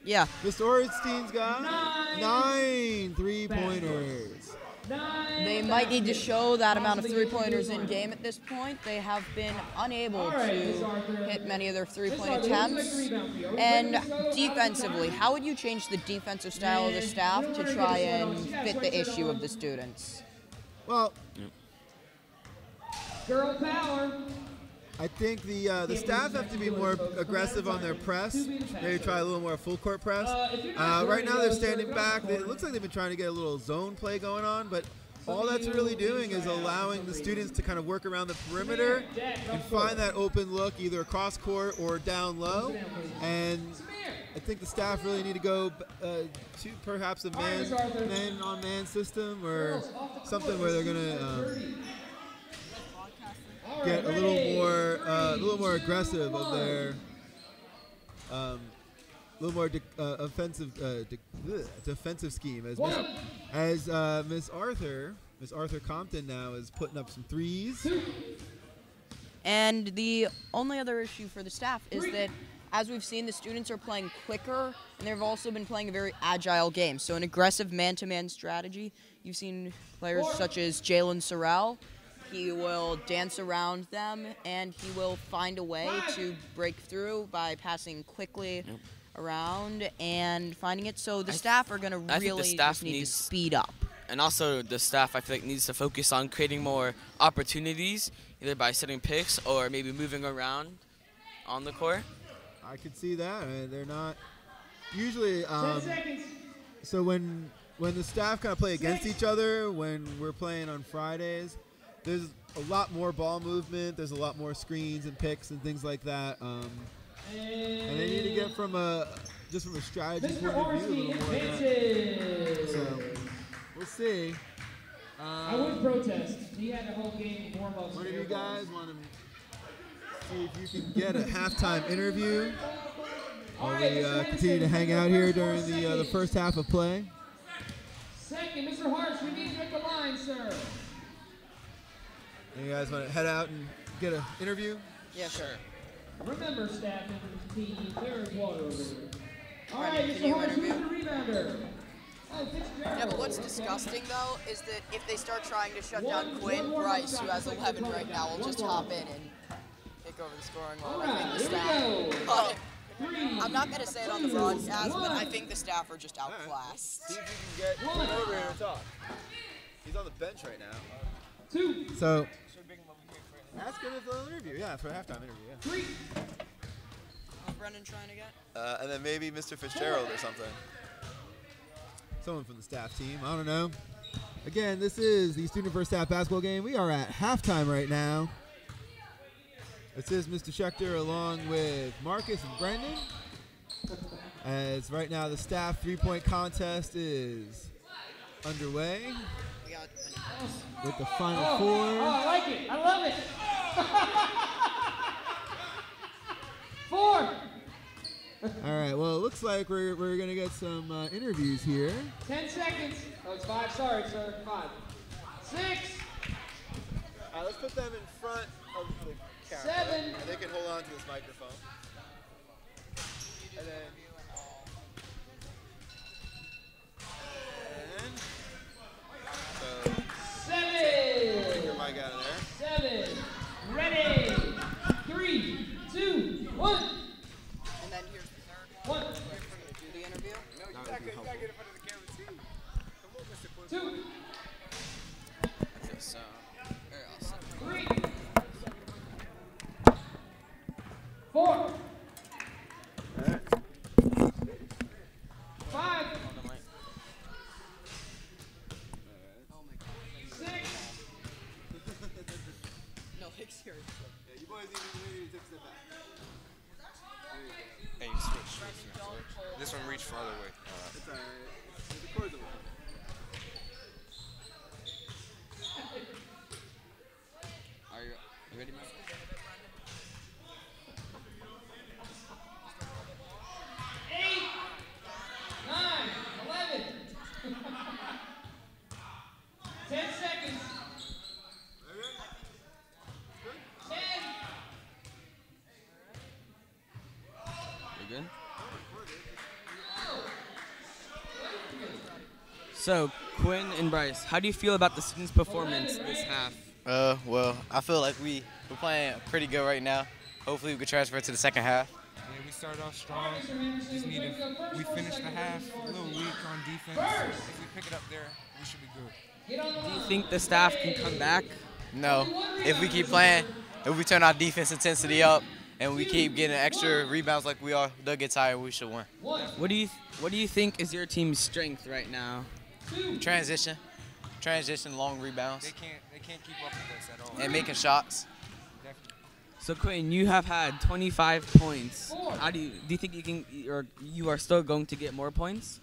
Yeah, Mr. Ornstein's got 9 3-pointers. 9. they might need to show that amount of three-pointers in game at this point. They have been unable to hit many of their three-point attempts. And defensively, how would you change the defensive style of the staff to try and fit the issue of the students? Well, Girl power. I think the staff have to be more aggressive on their press. Maybe try a little more full court press. Right now they're standing back. It looks like they've been trying to get a little zone play going on, but all that's really doing is allowing the students to kind of work around the perimeter and find that open look either across court or down low. And I think the staff really need to go to perhaps a man-on-man system or something where they're going to get a little more aggressive of their little more defensive scheme as Miss Arthur Compton now is putting up some threes. And the only other issue for the staff is that, as we've seen, the students are playing quicker, and they've also been playing a very agile game. So an aggressive man-to-man strategy. You've seen players such as Jalen Sorrell. He will dance around them, and he will find a way to break through by passing quickly around and finding it. So the staff are going to really just need to speed up. And also the staff, I feel like, needs to focus on creating more opportunities, either by setting picks or maybe moving around on the court. I could see that. They're not usually. 10 seconds. So when the staff kind of play against each other, when we're playing on Fridays, there's a lot more ball movement. There's a lot more screens and picks and things like that. And they need to get from a strategy point of view a little more of that. So we'll see. I would protest. He had the whole game warm up. One of you guys want to see if you can get a halftime interview while we continue to hang out here during the first half of play. Second, Mr. Harsh, we need you at the line, sir. You guys want to head out and get an interview? Yeah, sure. Remember, staff and team, there is water over here. All Brandon, right, can Mr. you Harsh, who's interview? the rebounder? Oh, Fitzgerald. Yeah, but what's disgusting, though, is that if they start trying to shut down Quinn, Bryce, who has 11 right now, will just hop in and take over the scoring All while I right, think the here we staff. go. But I'm not going to say it on the broadcast, but I think the staff are just outclassed. See if you can get over here and talk. He's on the bench right now. 2, So ask him if they'll interview. Yeah, for a halftime interview. Yeah. 3, Who's Brendan trying to get? And then maybe Mr. Fitzgerald or something. Someone from the staff team. I don't know. Again, this is the Student First Staff basketball game. We are at halftime right now. This is Mr. Schechter along with Marcus and Brendan. As right now the staff three-point contest is underway We got with the final Oh, four. I like it. I love it. 4, All right, well, it looks like we're going to get some interviews here. 10 seconds. Oh, it's 5. Sorry, sir. 5, 6, Let's put them in front of the camera. 7. And they can hold on to this microphone. And then... So, 7. your mic out of there. 7. Ready. 3, 2, 1. And then here's the third 1, one. We're going to do the interview. Two, Okay, so, very awesome. 3, 4, Yeah, you boys need to take a step back. Hey, switch. This one reach farther away. It's alright. The cord's over. Are you ready, man? 8, 9, 11. 10 seconds. 10. You good? So, Quinn and Bryce, how do you feel about the students' performance this half? Well, I feel like we're playing pretty good right now. Hopefully we can transfer to the second half. Yeah, we started off strong. We finished the half a little weak on defense. If we pick it up there, we should be good. Do you think the staff can come back? No, if we keep playing, if we turn our defense intensity up and we keep getting extra rebounds like we are, they'll get tired, we should win. What do you think is your team's strength right now? Transition, long rebounds, They can't keep up with us at all. and making shots. Definitely. So Quinn, you have had 25 points. How do you think you can, or you are still going to get more points?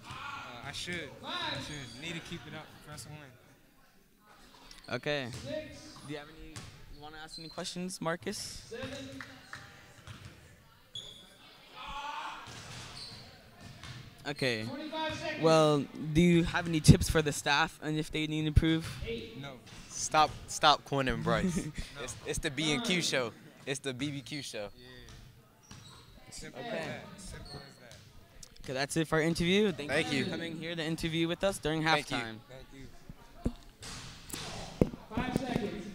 I should. Need to keep it up for us to win. Okay. Do you have any? You want to ask any questions, Marcus? Okay. 25 seconds. Well, do you have any tips for the staff and if they need to improve? No. Stop Quinn and Bryce. It's the B&Q show. It's the BBQ show. Simple Okay. as that. Simple as that. Okay, that's it for our interview. Thank you. for coming here to interview with us during Thank you. halftime. Thank you. 5 seconds.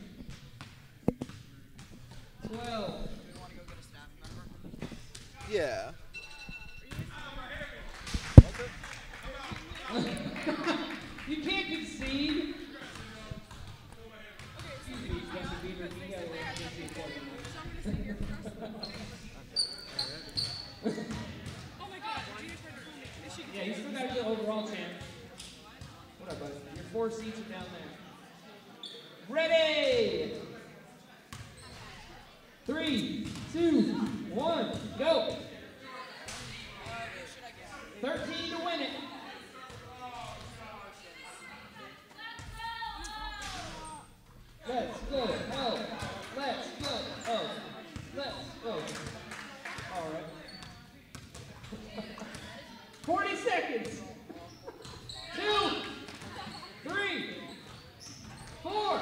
12. Yeah. You can't concede. Excuse me, Justin Bieber, you gotta let me see it. Oh my god, Gina's trying to call me. Is she Yeah, you still gotta be the overall champ. What up, buddy? Your 4 seats are down there. Ready! 3, 2, 1, go! 13 to win it. Let's go. Oh, let's go. Oh, let's go. All right. 40 seconds. 2, 3, 4.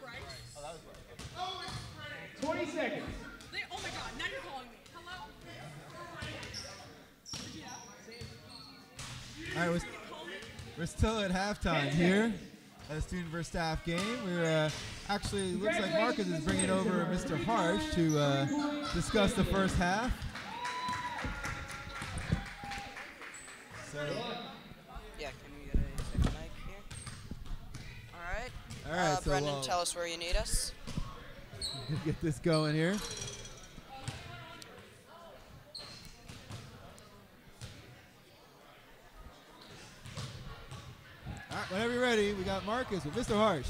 Bryce? 20 seconds. Oh my god, now you're calling me. Hello? All right, we're still at halftime here at a student versus staff game. We're actually looks like Marcus is bringing over Mr. Harsh to discuss the first half. So, Yeah, can we get a second mic here? All right. so Brendan, we'll tell us where you need us. get this going here. All right, whenever you're ready, we got Marcus with Mr. Harsh.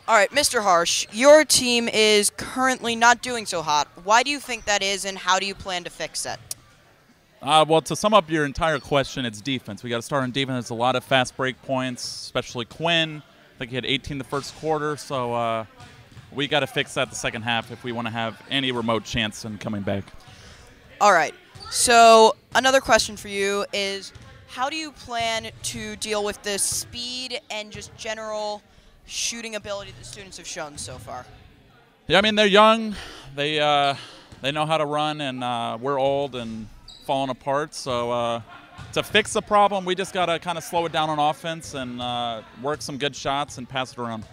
All right, Mr. Harsh, your team is currently not doing so hot. Why do you think that is, and how do you plan to fix it? Well, to sum up your entire question, it's defense. We got to start on defense. There's a lot of fast break points, especially Quinn. I think he had 18 the first quarter, so we got to fix that the second half if we want to have any remote chance in coming back. All right. So another question for you is, how do you plan to deal with the speed and just general shooting ability the students have shown so far? Yeah, I mean, they're young. They know how to run, and we're old and falling apart. So to fix the problem, we just got to kind of slow it down on offense and work some good shots and pass it around.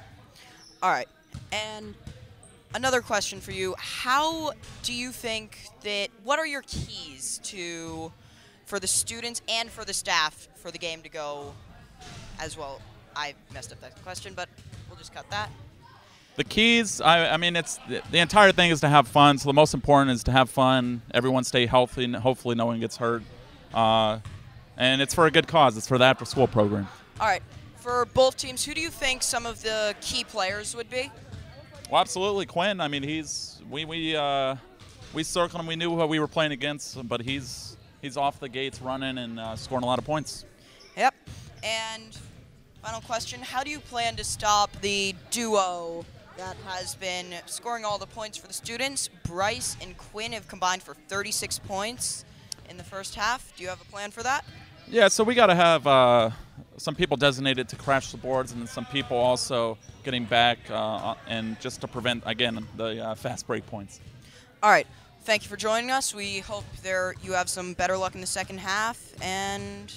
All right. And another question for you. How do you think what are your keys for the students and for the staff for the game to go as well? I messed up that question, but we'll just cut that. The keys, I mean, it's the entire thing is to have fun. So the most important is to have fun. Everyone stay healthy, and hopefully no one gets hurt. And it's for a good cause. It's for the after-school program. All right. For both teams, who do you think some of the key players would be? Well, absolutely, Quinn. I mean, we circled him. We knew who we were playing against, but he's off the gates running and scoring a lot of points. Yep. And final question, how do you plan to stop the duo that has been scoring all the points for the students? Bryce and Quinn have combined for 36 points in the first half. Do you have a plan for that? Yeah, so we got to have some people designated to crash the boards, and then some people also getting back and just to prevent, again, the fast break points. All right. Thank you for joining us. We hope you have some better luck in the second half. And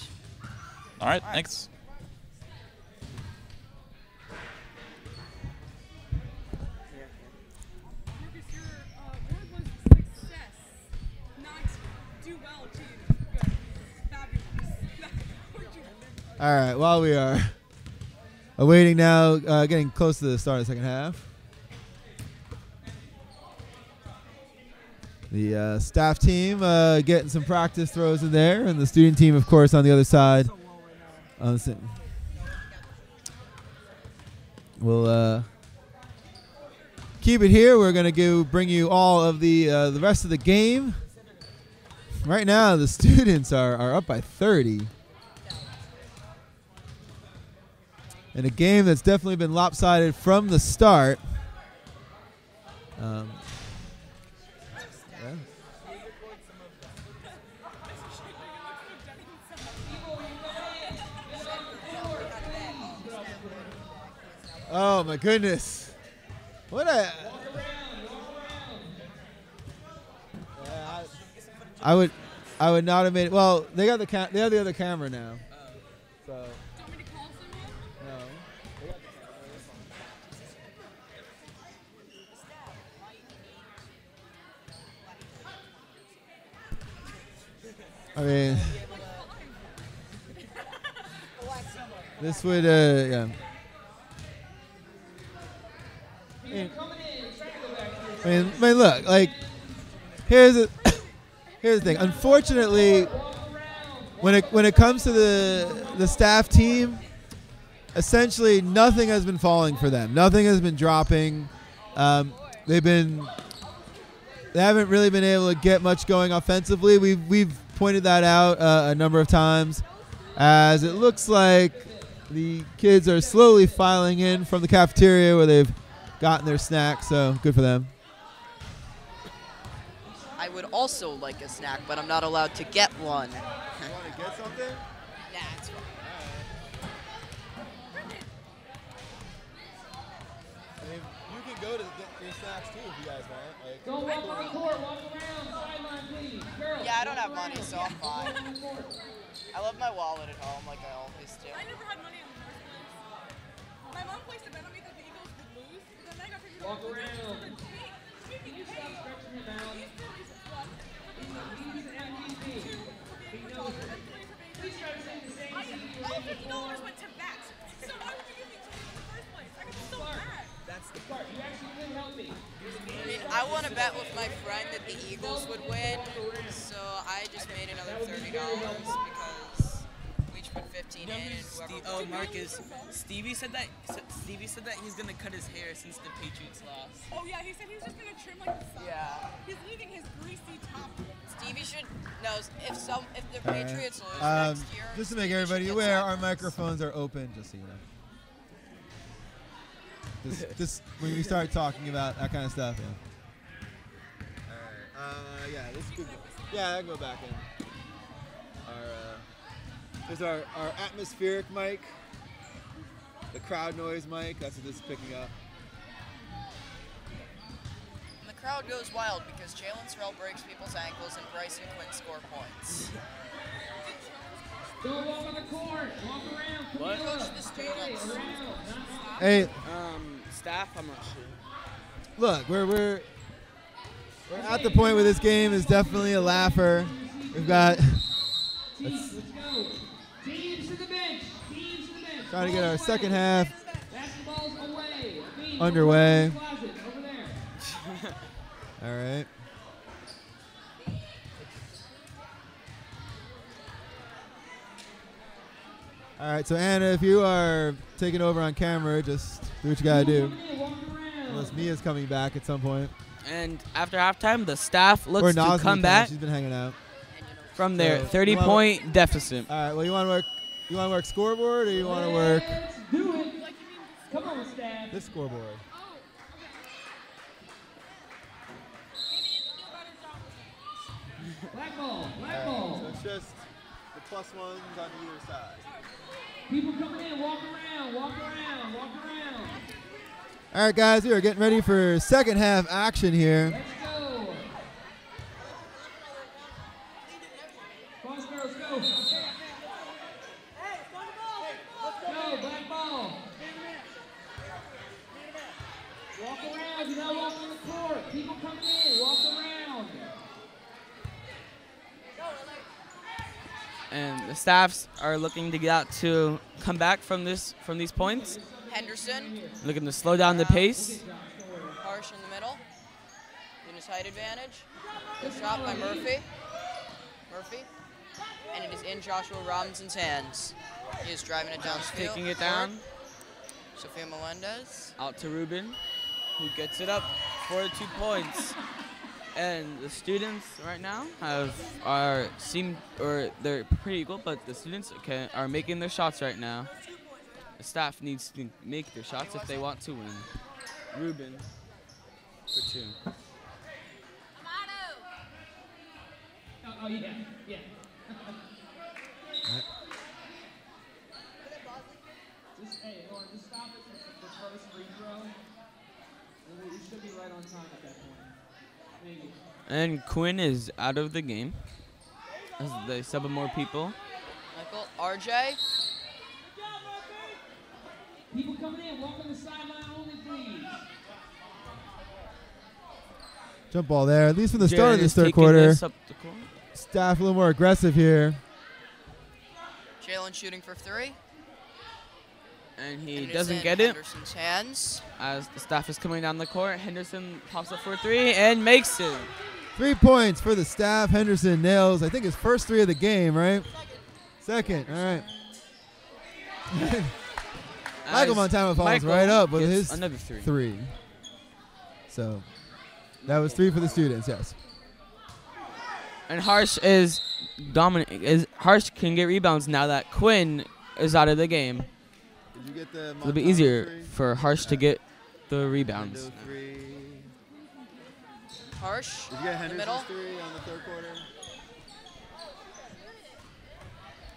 all right. Thanks. All right, while we are awaiting now, getting close to the start of the second half, the staff team getting some practice throws in there, and the student team, of course, on the other side. We'll keep it here. We're going to bring you all of the rest of the game. Right now, the students are up by 30. In a game that's definitely been lopsided from the start. Yeah. Oh my goodness! What a! I would not have made it. Well, they have the other camera now. So. I mean, this would, yeah. I mean, look, like, here's the thing. Unfortunately, when it comes to the staff team, essentially nothing has been falling for them. Nothing has been dropping. They haven't really been able to get much going offensively. We've pointed that out a number of times, as it looks like the kids are slowly filing in from the cafeteria where they've gotten their snacks, so good for them. I would also like a snack, but I'm not allowed to get one. You want to get something? Nah, it's fine. I mean, you can go to get your snacks too if you guys want. Like, Don't walk on the court, walk around, sideline, please. Girls, Yeah, I don't have money, so I'm fine. I love my wallet at home like I always do. I never had money in the first place. My mom placed a bet on me that the Eagles would lose, but then I got figured Walk out. around. Can you stop stretching your bounds? Please try to say the same thing you were All doing before. $50 went to that. So why would you give me $20 in the first place? I got so mad. That's the part. You actually did help me. I mean, I want to bet with my friend that the Eagles would win, so I just made another $30 because we each put 15 in and whoever. Marcus, Stevie said that he's gonna cut his hair since the Patriots lost. Oh yeah, he said he was just gonna trim like the sun. Yeah. He's leaving his greasy top. Stevie should know if the Patriots lose next year. Just to make Stevie everybody should get aware, some. our microphones are open, just so you know. Just when we start talking about that kind of stuff, yeah. All right. Yeah, this is good. Yeah, I can go back in. There's our atmospheric mic, the crowd noise mic. That's what this is picking up. And the crowd goes wild because Jalen Sorrell breaks people's ankles and Bryce and Quinn score points. Don't walk on the court. Walk around. What? Coach the students. Hey, Staff, I'm not sure. look, we're at the point where this game is definitely a laugher. We've got Let's go. Teams to the bench. Teams to the bench. trying to get our second half. Basketball's away. underway. All right. All right, so Anna, if you are taking over on camera, just do what you gotta do. Unless Mia's coming back at some point. And after halftime, the staff looks to Naza's come back She's been hanging out from their So, 30-point deficit. All right. Well, you want to work? You want to work scoreboard, or you want to work Let's do it. Come on, staff. this scoreboard? Black ball. Black So ball. it's just the plus ones on either side. People coming in. Walk around. Walk around. Walk around. All right, guys, we are getting ready for second half action here. Let's go. Boss girls, go. Go, black ball. Walk around. You gotta walk on the court. People coming in. Walk around. And the staffs are looking to get out to come back from these points. Henderson, Looking to slow down the pace. Harsh in the middle. In his height advantage. Good shot by Murphy. And it is in Joshua Robinson's hands. He is driving it down. Taking it down. Sophia Melendez. Out to Ruben, who gets it up for 2 points. And the students right now they're pretty equal, but the students are making their shots right now. The staff needs to make their shots if they want to win. Ruben for 2. Oh, yeah. Yeah. Just stop it for the first free throw. And we should be right on time at that point. Thank you. And Quinn is out of the game as they sub in more people. Michael, RJ. People coming in, walk on the sideline only, please. Jump ball there. At least from the start Jaren of this is third taking quarter. this up the court. Staff a little more aggressive here. Jalen shooting for 3. And he And it is doesn't in get it Henderson's hands. as the staff is coming down the court. Henderson pops up for 3 and makes it. 3 points for the staff. Henderson nails, I think, his first 3 of the game, right? Second. All right. Michael As Montana follows Michael right up with gets his another 3. 3. So that was 3 for the students, yes. And Harsh is dominant. Harsh can get rebounds now that Quinn is out of the game. Did you get the It'll be easier for Harsh to get the rebounds. Harsh. Did you get in the middle. Henderson's 3 on the third quarter?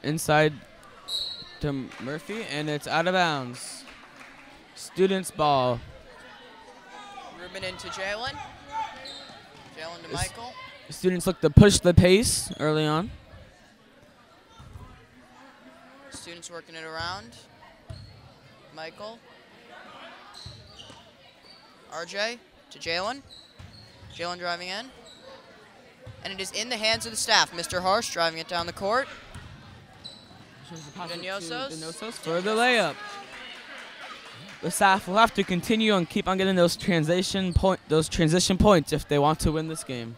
Inside to Murphy, and it's out of bounds. Students ball. Ruben into Jalen. Jalen to Michael. Students look to push the pace early on. Students working it around. Michael. RJ to Jalen. Jalen driving in. And it is in the hands of the staff. Mr. Harsh driving it down the court. Denosos for the layup. The staff will have to continue and keep on getting those transition points if they want to win this game.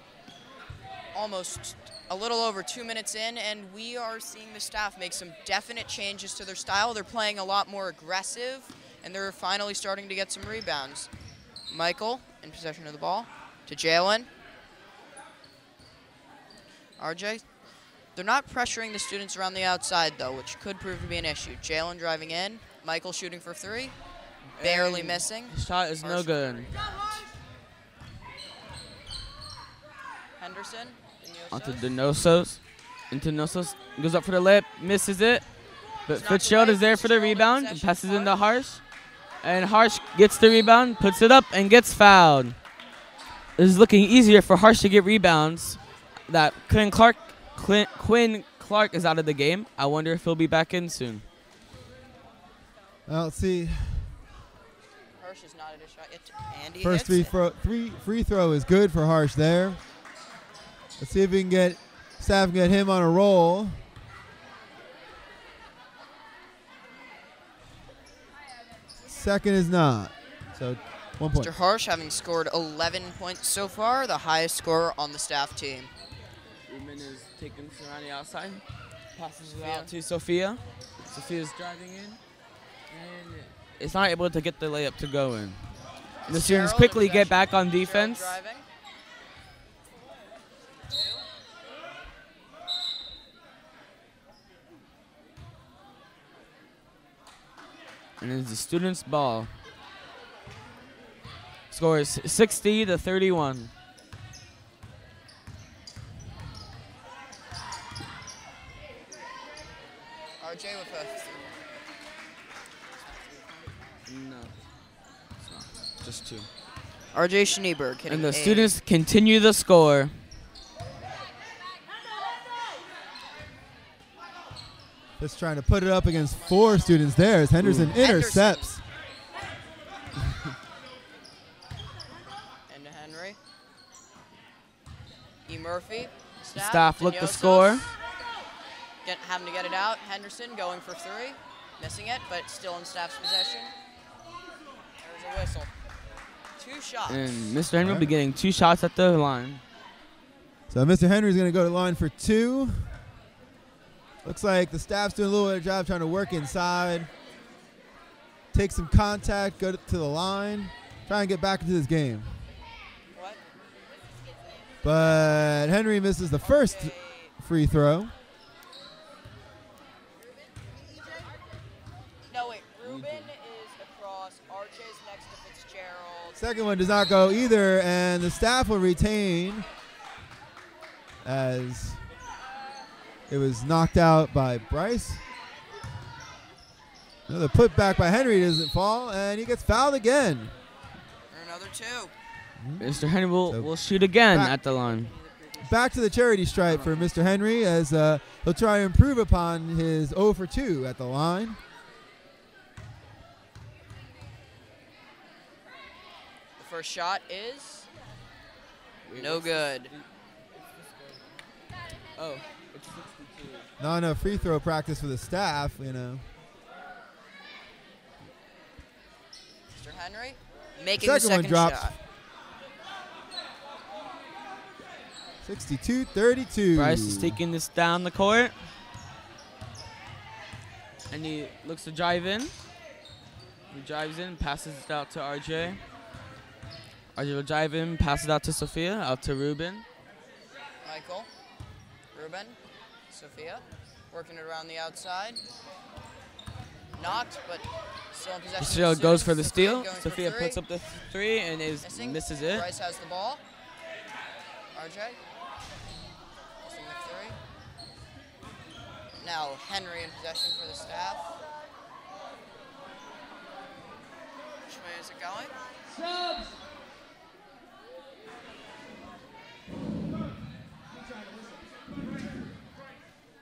Almost a little over 2 minutes in, and we are seeing the staff make some definite changes to their style. They're playing a lot more aggressive, and they're finally starting to get some rebounds. Michael in possession of the ball to Jalen. RJ. They're not pressuring the students around the outside, though, which could prove to be an issue. Jalen driving in. Michael shooting for 3. Barely missing. Shot is no good. Henderson. Onto Denosos. Into Denosos. Goes up for the layup. Misses it. But Fitzgerald is there for the rebound. And passes into Harsh. And Harsh gets the rebound. Puts it up and gets fouled. This is looking easier for Harsh to get rebounds. That Quinn Clark is out of the game. I wonder if he'll be back in soon. Well, let's see. Harsh is not at a shot yet. Andy First hits free throw is good for Harsh there. Let's see if we can get staff can get him on a roll. Second is not. So 1 point. Mr. Harsh having scored 11 points so far, the highest scorer on the staff team. Ruben is taking this around the outside. Passes it out to Sophia. Sophia's driving in. And is not able to get the layup to go in. And the students quickly get back on defense. And it's the students' ball. Score is 60-31. RJ with a No, it's not. Just 2. RJ Schneeberg hitting And the a students continue the score. Just trying to put it up against 4 students there as Henderson intercepts. Into Henry. E. Murphy. Staff look the score. Having to get it out. Henderson going for 3. Missing it, but still in staff's possession. There's a whistle. 2 shots. And Mr. Henry will be getting 2 shots at the line. So Mr. Henry's going to go to line for 2. Looks like the staff's doing a little better job trying to work inside. Take some contact, go to the line, try and get back into this game. What? But Henry misses the first free throw. No, wait. Ruben is across. RJ's next to Fitzgerald. Second one does not go either, and the staff will retain as it was knocked out by Bryce. Another putback by Henry doesn't fall, and he gets fouled again. Another 2. Mr. Henry will shoot again at the line. Back to the charity stripe for Mr. Henry as he'll try to improve upon his 0 for 2 at the line. The first shot is no good. Oh, it's 62. Not enough free throw practice for the staff, you know. Mr. Henry making Second the second one drops. shot. 62-32. Bryce is taking this down the court. And he looks to drive in. He drives in, passes it out to RJ. RJ will drive in, pass it out to Sophia, out to Ruben. Michael. Ruben. Sophia. Working it around the outside. Knocked, but still in possession. Sophia goes for the steal. Going for Sophia 3. puts up the 3 and misses it. Bryce has the ball. RJ. Missing the 3. Now Henry in possession for the staff. Which way is it going? Subs.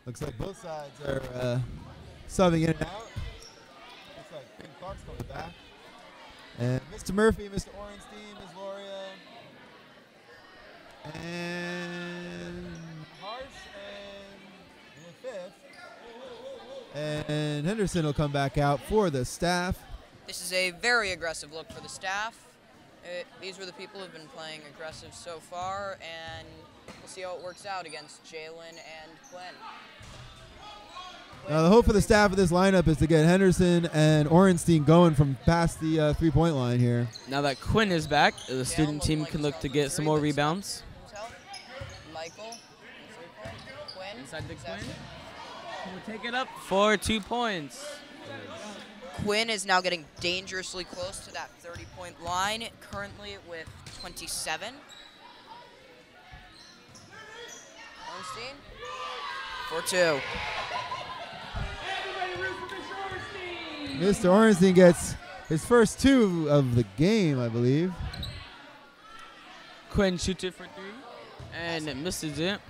Looks like both sides are subbing in and out. Looks like Ben Clark's coming back. And Mr. Murphy, Mr. Orenstein, Ms. Loria, and Harsh, and the 5th. And Henderson will come back out for the staff. This is a very aggressive look for the staff. These were the people who've been playing aggressive so far, and we'll see how it works out against Jalen and Quinn. Now the hope for the staff of this lineup is to get Henderson and Orenstein going from past the 3-point line here. Now that Quinn is back, the student team can look to get some more rebounds. Michael, Quinn, Inside the Quinn. We'll take it up for 2 points. Quinn is now getting dangerously close to that 30-point line, currently with 27. Ornstein for 2. Mr. Orenstein gets his first 2 of the game, I believe. Quinn shoots it for 3 and it misses it.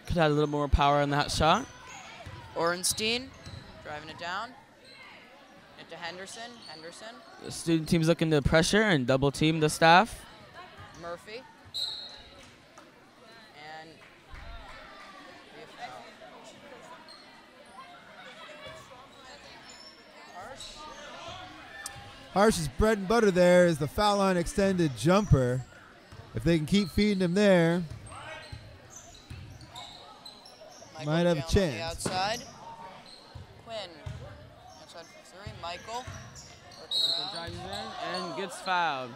Could have a little more power on that shot. Ornstein driving it down into Henderson. The student team's looking to pressure and double team the staff. Murphy. And Harsh's bread and butter there is the foul line extended jumper. If they can keep feeding him there, might have a chance. On the outside. Quinn. Outside for three. Michael. Working around. Drives in and gets fouled.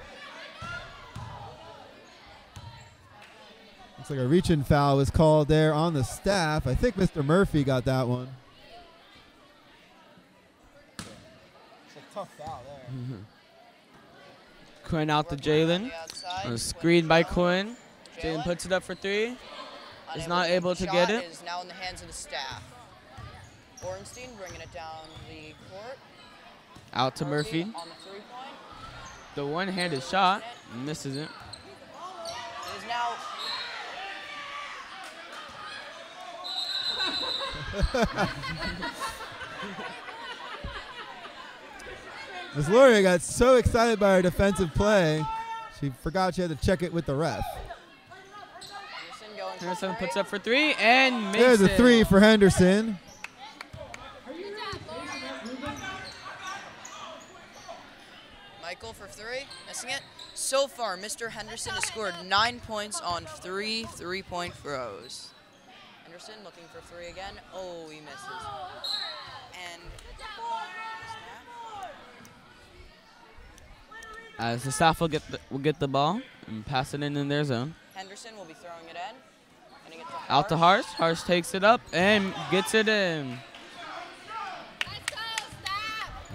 Looks like a reach-in foul was called there on the staff. I think Mr. Murphy got that one. It's a tough foul there. Quinn out to Jalen. A screen by Quinn. Jalen puts it up for three. Is not able to get it. Is now in the hands of the staff. Orenstein bringing it down the court. Out to Murphy. On the three-point. The one-handed shot misses it. It is now. Miss Loria got so excited by her defensive play, she forgot she had to check it with the ref. Henderson puts up for three and makes There's it. a three for Henderson. Michael for three, missing it. So far, Mr. Henderson has scored 9 points on 3 3-point throws. Henderson looking for three again. Oh, he misses. And As the staff will get the ball and pass it in their zone. Henderson will be throwing it in. Getting it to Out to Harsh. Harsh takes it up and gets it in.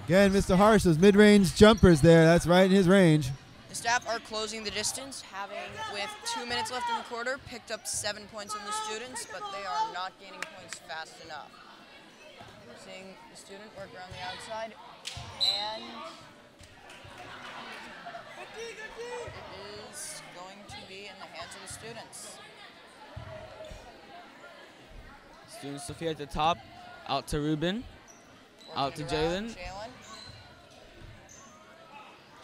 Again, Mr. Harsh, those mid-range jumpers there. That's right in his range. The staff are closing the distance, having, with 2 minutes left in the quarter, picked up 7 points on the students, but they are not gaining points fast enough. We're seeing the student work around the outside, and it is going to be in the hands of the students. Student Sophia at the top. Out to Ruben. Out to Jalen.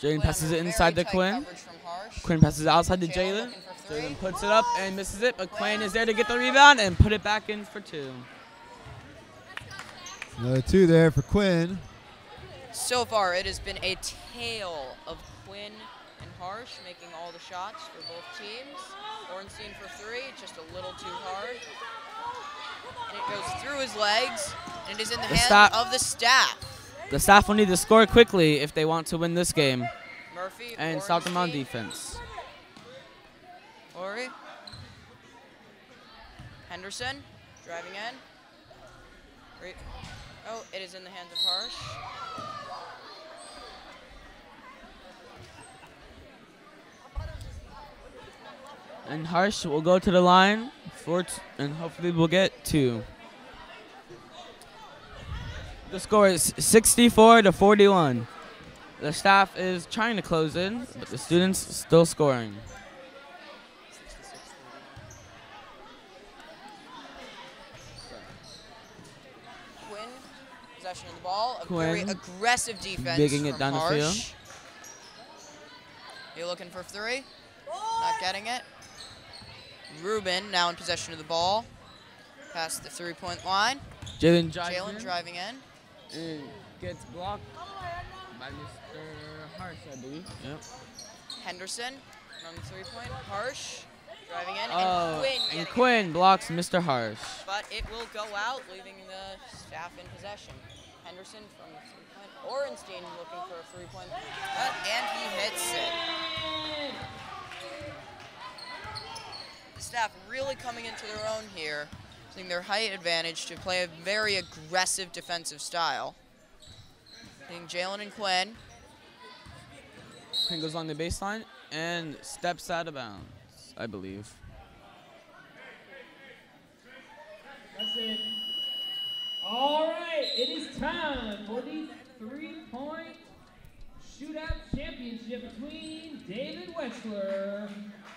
Jalen passes it inside to Quinn. Quinn passes it outside to Jalen. Jalen puts it up and misses it, but Quinn is there to get the rebound and put it back in for two. Another two there for Quinn. So far, it has been a tale of Quinn and Harsh making all the shots for both teams. Ornstein for three, just a little too hard. And it goes through his legs, and it is in the hands of the staff. The staff will need to score quickly if they want to win this game. Murphy and stop them on defense. Ori. Henderson driving in. Oh, it is in the hands of Harsh. And Harsh will go to the line and hopefully we'll get two. The score is 64-41. The staff is trying to close in, but the students still scoring. Quinn, possession of the ball. A Quinn, very aggressive defense digging it down Harsh. the field. You're looking for three. Not getting it. Ruben now in possession of the ball. Past the three-point line. Jalen driving in. And gets blocked by Mr. Harsh, I believe. Yep. Henderson from the three-point. Harsh driving in. Oh, and Quinn blocks Mr. Harsh. But it will go out, leaving the staff in possession. Henderson from the three-point. Orenstein looking for a three-point. And he hits it. The staff really coming into their own here, using their height advantage to play a very aggressive defensive style. Seeing Jalen and Quinn. Quinn goes along the baseline and steps out of bounds, I believe. That's it. All right, it is time for the three-point shootout championship between David Wetzler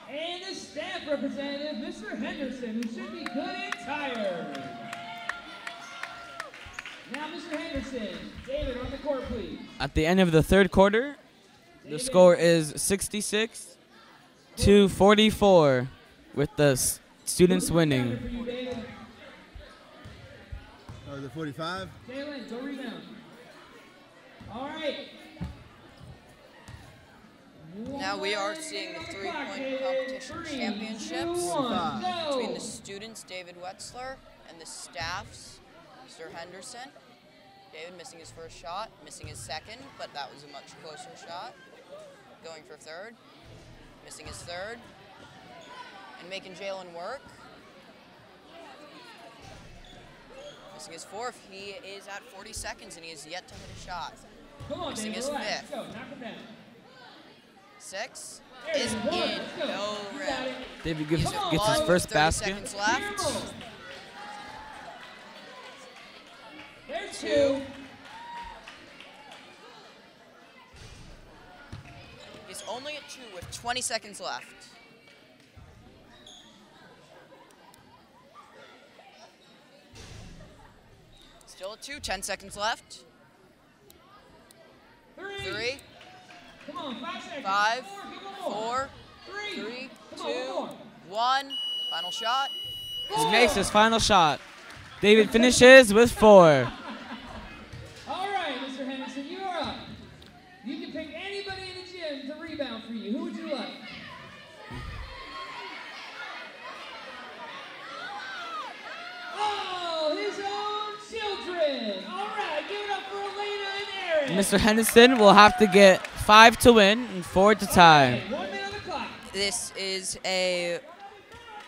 and the staff representative, Mr. Henderson, who should be good and tired. Now, Mr. Henderson, David on the court, please. At the end of the third quarter, the score is 66-44, with the students winning. Oh, the 45? Jalen, go rebound. All right. Now we are seeing the three-point competition championships between the students, David Wetzler, and the staffs, Mr. Henderson. David missing his first shot, missing his second, but that was a much closer shot. Going for third, missing his third, and making Jalen work. Missing his fourth, he is at 40 seconds and he has yet to hit a shot. Missing his fifth. Six is in, no rim. David gets his first 30 basket. seconds left. There's Two. He's only at 2 with 20 seconds left. Still at 2, 10 seconds left. 3, Come on, 5 seconds. 5, Four, 4, 3, 2, 1. Final shot. He makes his final shot. David finishes with 4. All right, Mr. Henderson, you are up. You can pick anybody in the gym to rebound for you. Who would you like? Oh, his own children. All right, give it up for Elena and Aaron. Mr. Henderson will have to get 5 to win and 4 to tie. 1 minute on the clock. This is a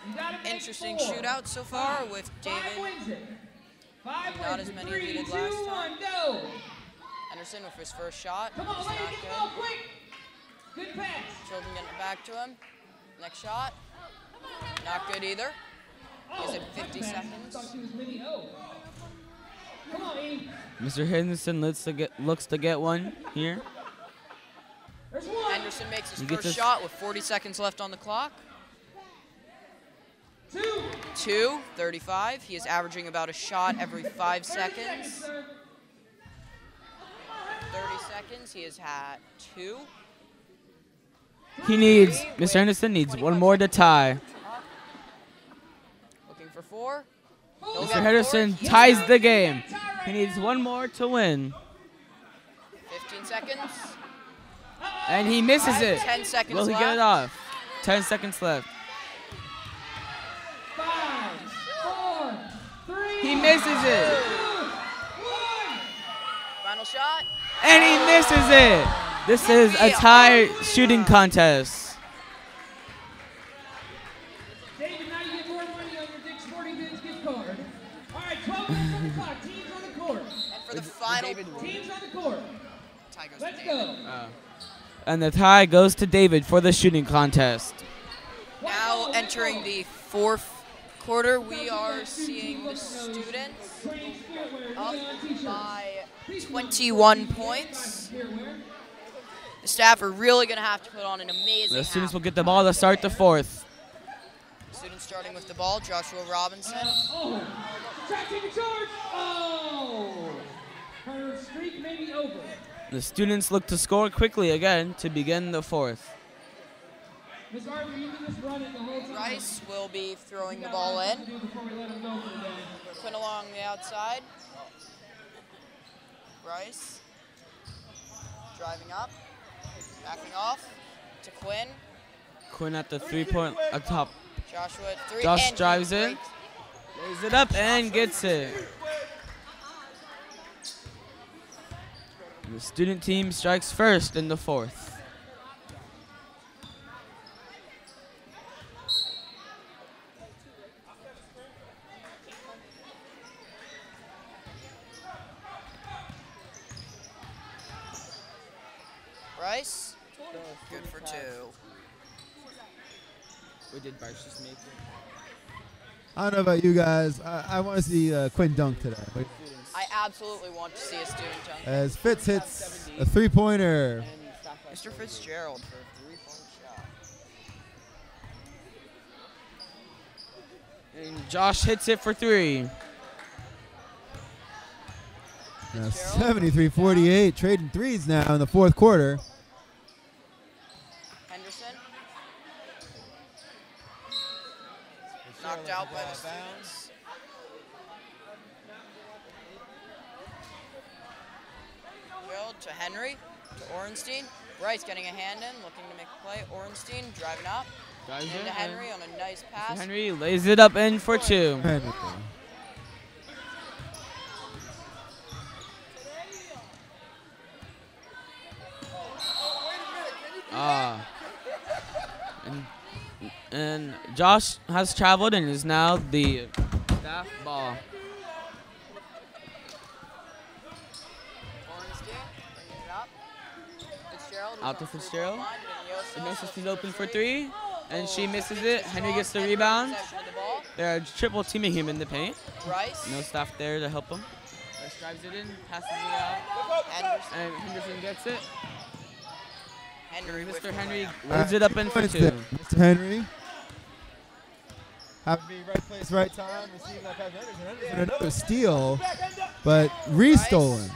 You gotta make interesting 4. shootout so far with 5 David wins it. 5 Not wins as it. many as he 3, did 2, last 1, time. go. Anderson with his first shot. Come on, It's lady, not get the ball good. quick. Good pass. Children getting it back to him. Next shot. Not good either. He's at 50 pass. seconds. I thought she was mini O. Come on, E. Mr. Henderson looks to get one here. There's one. Anderson makes his He gets first his- shot with 40 seconds left on the clock. 2. 2, 35. He is averaging about a shot every 5 30 seconds. sir. 30 seconds. He has had 2. Mr. Henderson needs one more to tie. Looking for 4. Mr. Henderson ties the game. He needs one more to win. 15 seconds. And he misses it. 10 seconds Will he left. get it off? 10 seconds left. 5, 4, 3. He misses it. 1. Final shot. And he misses it. This is a tie shooting contest. David, now you get more money on your Dick's Sporting Goods gift card. All right, 12 minutes on the clock. Teams on the court. And for the final, Teams on the court. tie goes Let's to David. go. And the tie goes to David for the shooting contest. Now entering the 4th quarter, we are seeing the students up by 21 points. The staff are really going to have to put on an amazing The students will half. get the ball to start the 4th. Students starting with the ball, Joshua Robinson. Oh, try to take a charge. Oh, her streak may be over. The students look to score quickly again to begin the 4th. Miss Harper, you can just run it the whole time. Rice will be throwing We the got ball lots in. to do before we let 'em go for the day. Quinn along the outside. Rice driving up, backing off to Quinn. Quinn at the 3-point up top. Joshua at 3. Josh and he drives in. breaks. Lays it up and gets it. The student team strikes first in the 4th. Rice, good for 2. Or did Bryce just make it? I don't know about you guys. I want to see Quinn dunk today. I absolutely want to see a student dunk. As Fitz hits a three-pointer. Mr. Fitzgerald for a 3-point shot. And Josh hits it for 3. Now 73-48, trading threes now in the 4th quarter. Henderson. Knocked out by the students. Fitzgerald to Henry, to Orenstein. Bryce getting a hand in, looking to make a play. Ornstein driving up. Drives Into it, Henry on a nice pass. Henry lays it up in for 2. And Josh has traveled and is now the staff ball. Ornstein bringing it up. Fitzgerald. Out to Fitzgerald. Ignosis is open for 3, and she misses it. Henry gets the rebound. They're triple teaming him in the paint. Bryce. No staff there to help him. Bryce drives it in, passes it out, and Henderson gets it. Henry Mr. Henry lays it up in for 2. Mr. Henry. Have to be right place, right time. Receiving that pass. Henderson. Another steal, but restolen.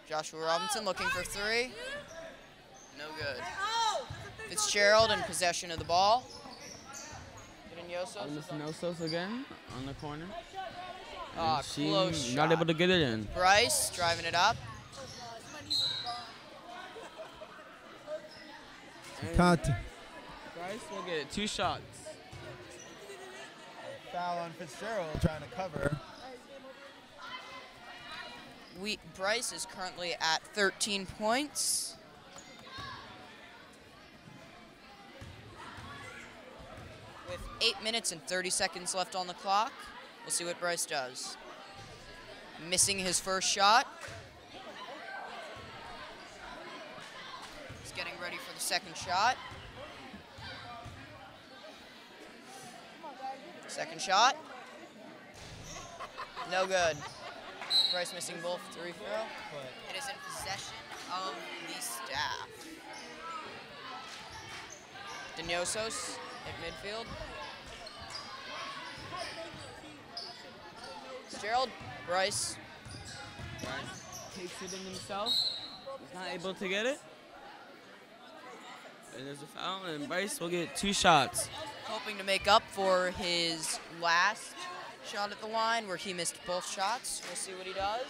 Joshua Robinson looking for 3. No good. Fitzgerald in possession of the ball. Nosos again on the corner. She Close not shot. able to get it in. Bryce driving it up. Cut. Bryce will get 2 shots. Foul on Fitzgerald trying to cover. Bryce is currently at 13 points. With 8 minutes and 30 seconds left on the clock, we'll see what Bryce does. Missing his first shot. He's getting ready for the second shot. Second shot. No good. Bryce missing both 3 throw. It is in possession of the staff. Denosos at midfield. Fitzgerald, Bryce. Takes it in himself. He's not able to get it. And there's a foul, and Bryce will get 2 shots. Hoping to make up for his last shot at the line where he missed both shots. We'll see what he does.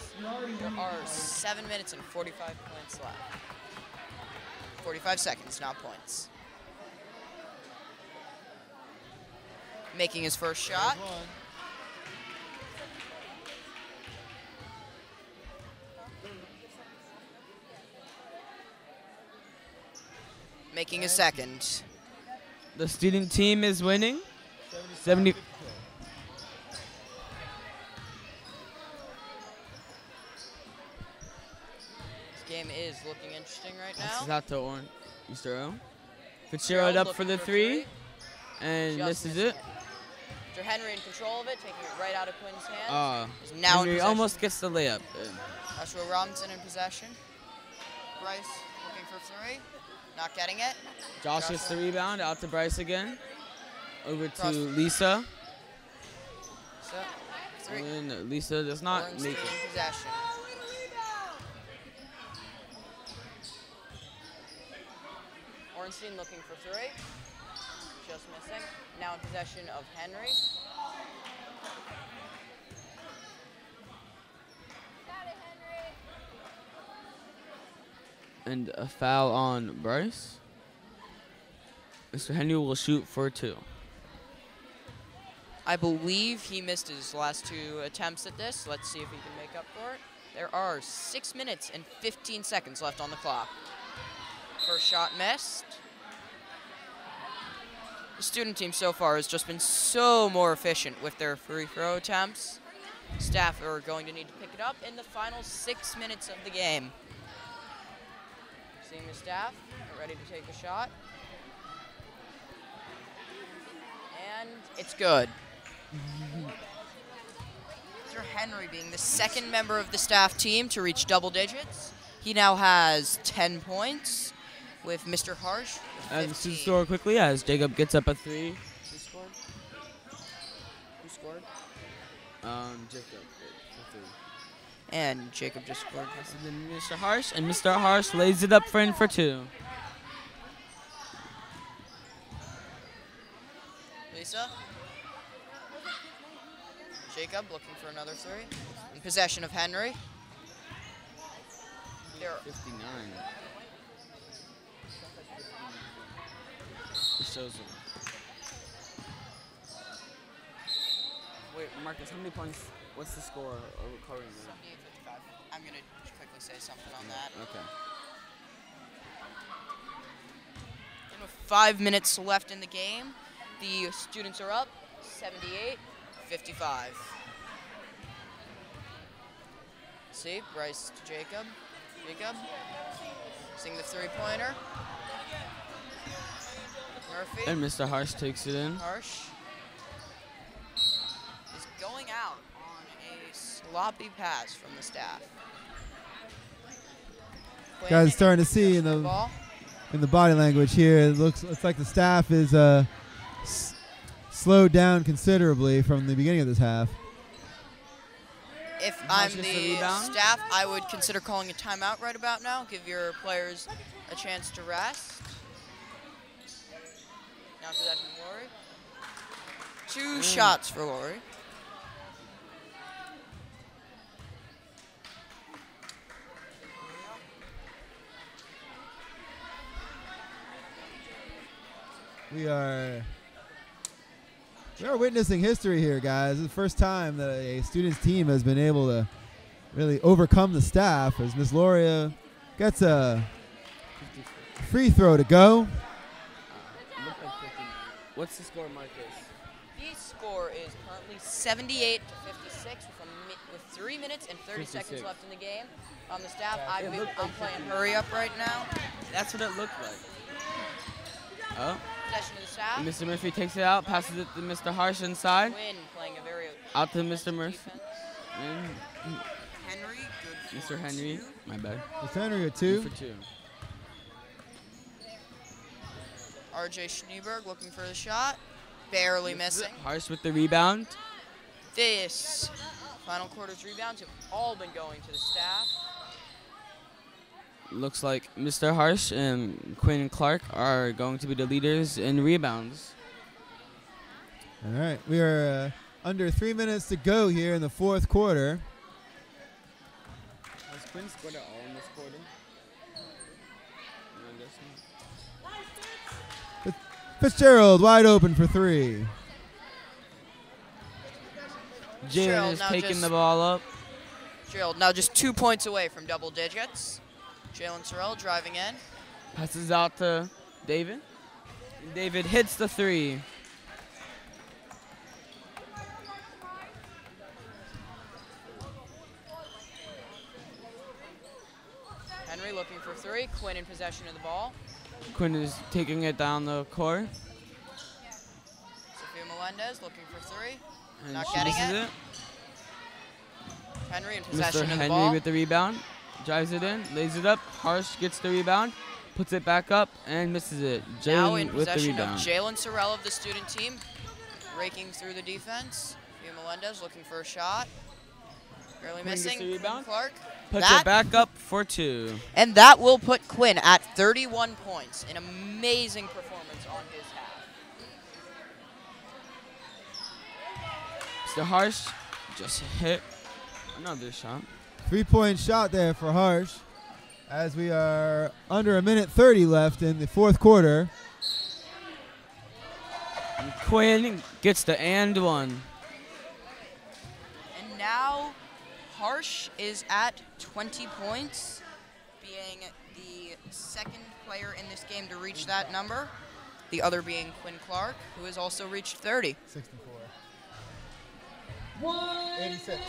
There are 7 minutes and 45 points left. 45 seconds, not points. Making his first shot. Making a second. The student team is winning. 70. This game is looking interesting right This is now. out to Mr. O. Fitzgerald up for the 3, and Just misses missing it. Mr. Henry in control of it, taking it right out of Quinn's hands. Is now in Henry possession. almost gets the layup. Joshua Robinson in possession. Bryce looking for 3. Not getting it. Josh gets the rebound, out to Bryce again. Over to Cross. Lisa. So, 3. And Lisa does not Ornstein make it. in possession. Ornstein looking for 3. Just missing. Now in possession of Henry. And a foul on Bryce. Mr. Henry will shoot for 2. I believe he missed his last 2 attempts at this. Let's see if he can make up for it. There are 6 minutes and 15 seconds left on the clock. First shot missed. The student team so far has just been so more efficient with their free throw attempts. Staff are going to need to pick it up in the final 6 minutes of the game. Seeing the staff, they're ready to take a shot. And it's good. Mr. Henry being the second member of the staff team to reach double digits. He now has 10 points with Mr. Harsh with And to 15. score quickly as Jacob gets up a 3. Who scored? Who scored? Jacob for 3. And Jacob just scored. And then Mr. Harsh, and Mr. Harsh lays it up for 2. Lisa? Jacob looking for another three. In possession of Henry. There. 59. It shows him. Wait, Marcus, how many points? What's the score currently? 78-55. I'm going to quickly say something on that. Okay. And with 5 minutes left in the game, the students are up 78-55. See, Bryce to Jacob. Jacob, seeing the three-pointer. Murphy. And Mr. Harsh takes it in. Harsh is going out on a sloppy pass from the staff. Quinn Guys, starting to see in the body language here, it looks like the staff is slowed down considerably from the beginning of this half. If I'm the staff, I would consider calling a timeout right about now. Give your players a chance to rest. Now possession of Lori. Two shots for Lori. We are witnessing history here, guys. It's the first time that a student's team has been able to really overcome the staff as Miss Loria gets a free throw to go. What's the score, Marcus? The score is currently 78-56 with 3 minutes and 30 seconds left in the game. On the staff, I'm playing hurry up right now. That's what it looked like. Oh. Possession of the staff. Mr. Murphy takes it out, passes it to Mr. Harsh inside. Quinn playing a very out to Mr. Murphy. Henry, good. Mr. Henry, my bad. Mr. Henry with two. For two. RJ Schneeberg looking for the shot. Barely missing. Harsh with the rebound. This final quarter's rebounds have all been going to the staff. Looks like Mr. Harsh and Quinn and Clark are going to be the leaders in rebounds. All right, we are under 3 minutes to go here in the fourth quarter. Has Quinn scored at all in this quarter? Fitzgerald wide open for three. Jalen is taking the ball up. Gerald now just 2 points away from double digits. Jalen Sorrell driving in. Passes out to David. And David hits the three. Henry looking for three. Quinn in possession of the ball. Quinn is taking it down the court. Sophia Melendez looking for three. And Not she getting misses it. Henry in possession Mr. of the Henry ball. with the rebound. Drives it in, lays it up. Harsh gets the rebound, puts it back up, and misses it. Now in Jalen with the possession of rebound. Jalen Sorrell of the student team. Raking through the defense. Sophia Melendez looking for a shot. Barely Quinn gets missing. the rebound. Clark. Puts it back up for two. And that will put Quinn at 31 points. An amazing performance on his half. Mr. Harsh just hit another shot. 3-point shot there for Harsh as we are under a minute 30 left in the fourth quarter. And Quinn gets the and one. And now Harsh is at 20 points, being the second player in this game to reach that number. The other being Quinn Clark, who has also reached 30. 64. 86.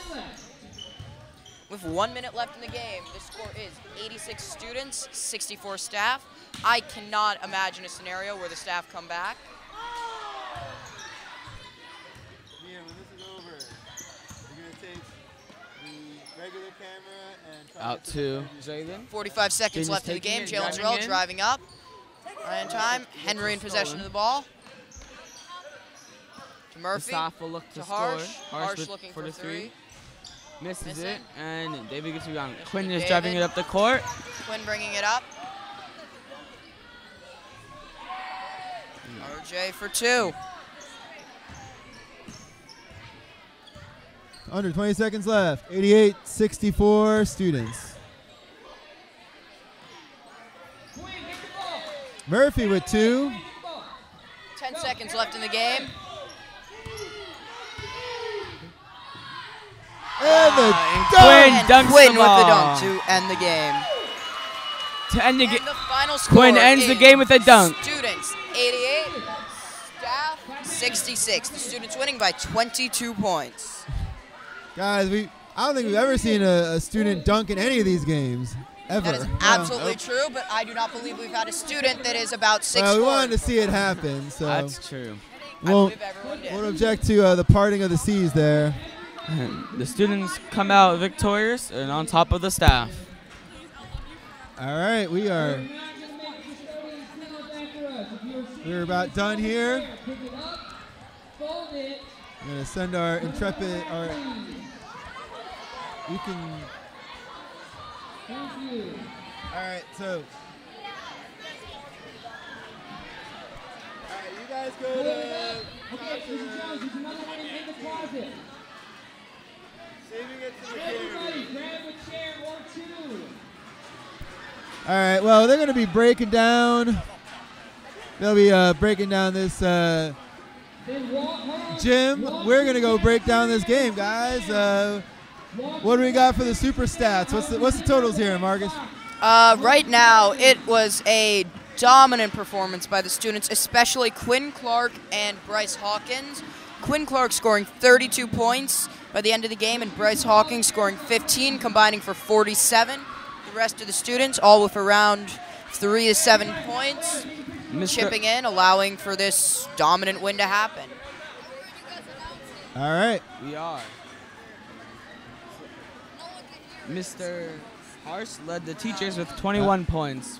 With 1 minute left in the game, the score is 86 students, 64 staff. I cannot imagine a scenario where the staff come back. Yeah, when this is over, we're going to take the regular camera and try Out to Jalen. 45 seconds Jalen's left in the taking game. it, Jalen driving Sorrell in. driving up. Right in time. Henry in possession of the ball. To Murphy. Mustafa will look to To score. Harsh. Harsh Harsh with- looking for for the three. Misses Missing. it, and David gets the rebound. Missing Quinn is David. driving it up the court. Quinn bringing it up. RJ for two. under 20 seconds left. 88-64 students. Murphy with 2. 10 seconds left in the game. And the Quinn dunk. dunks Quinn the with the ball. dunk to end the game. To end the And game. the final score Quinn ends the is game with a dunk. Students 88, staff 66. The students winning by 22 points. Guys, I don't think we've ever seen a student dunk in any of these games. Ever. That is absolutely true, but I do not believe we've had a student that is about 6'4". Well, we wanted to see it happen, so That's true. I won't, believe everyone did. won't object to the parting of the seas there. The students come out victorious and on top of the staff. All right, we're about done here. I'm gonna send our intrepid. You can. All right, so. All right, you guys go to. Okay, Mr. Jones, there's another one in the closet. Saving it to the Everybody, grab a chair or two. All right, well, they're going to be breaking down. They'll be breaking down this gym. We're going to go break down this game, guys. What do we got for the super stats? What's the totals here, Marcus? Right now, it was a dominant performance by the students, especially Quinn Clark and Bryce Hawkins. Quinn Clark scoring 32 points by the end of the game, and Bryce Hawkins scoring 15, combining for 47. The rest of the students, all with around 3 to 7 points, chipping in, allowing for this dominant win to happen. All right. We are. Mr. Harsh led the teachers with 21 points.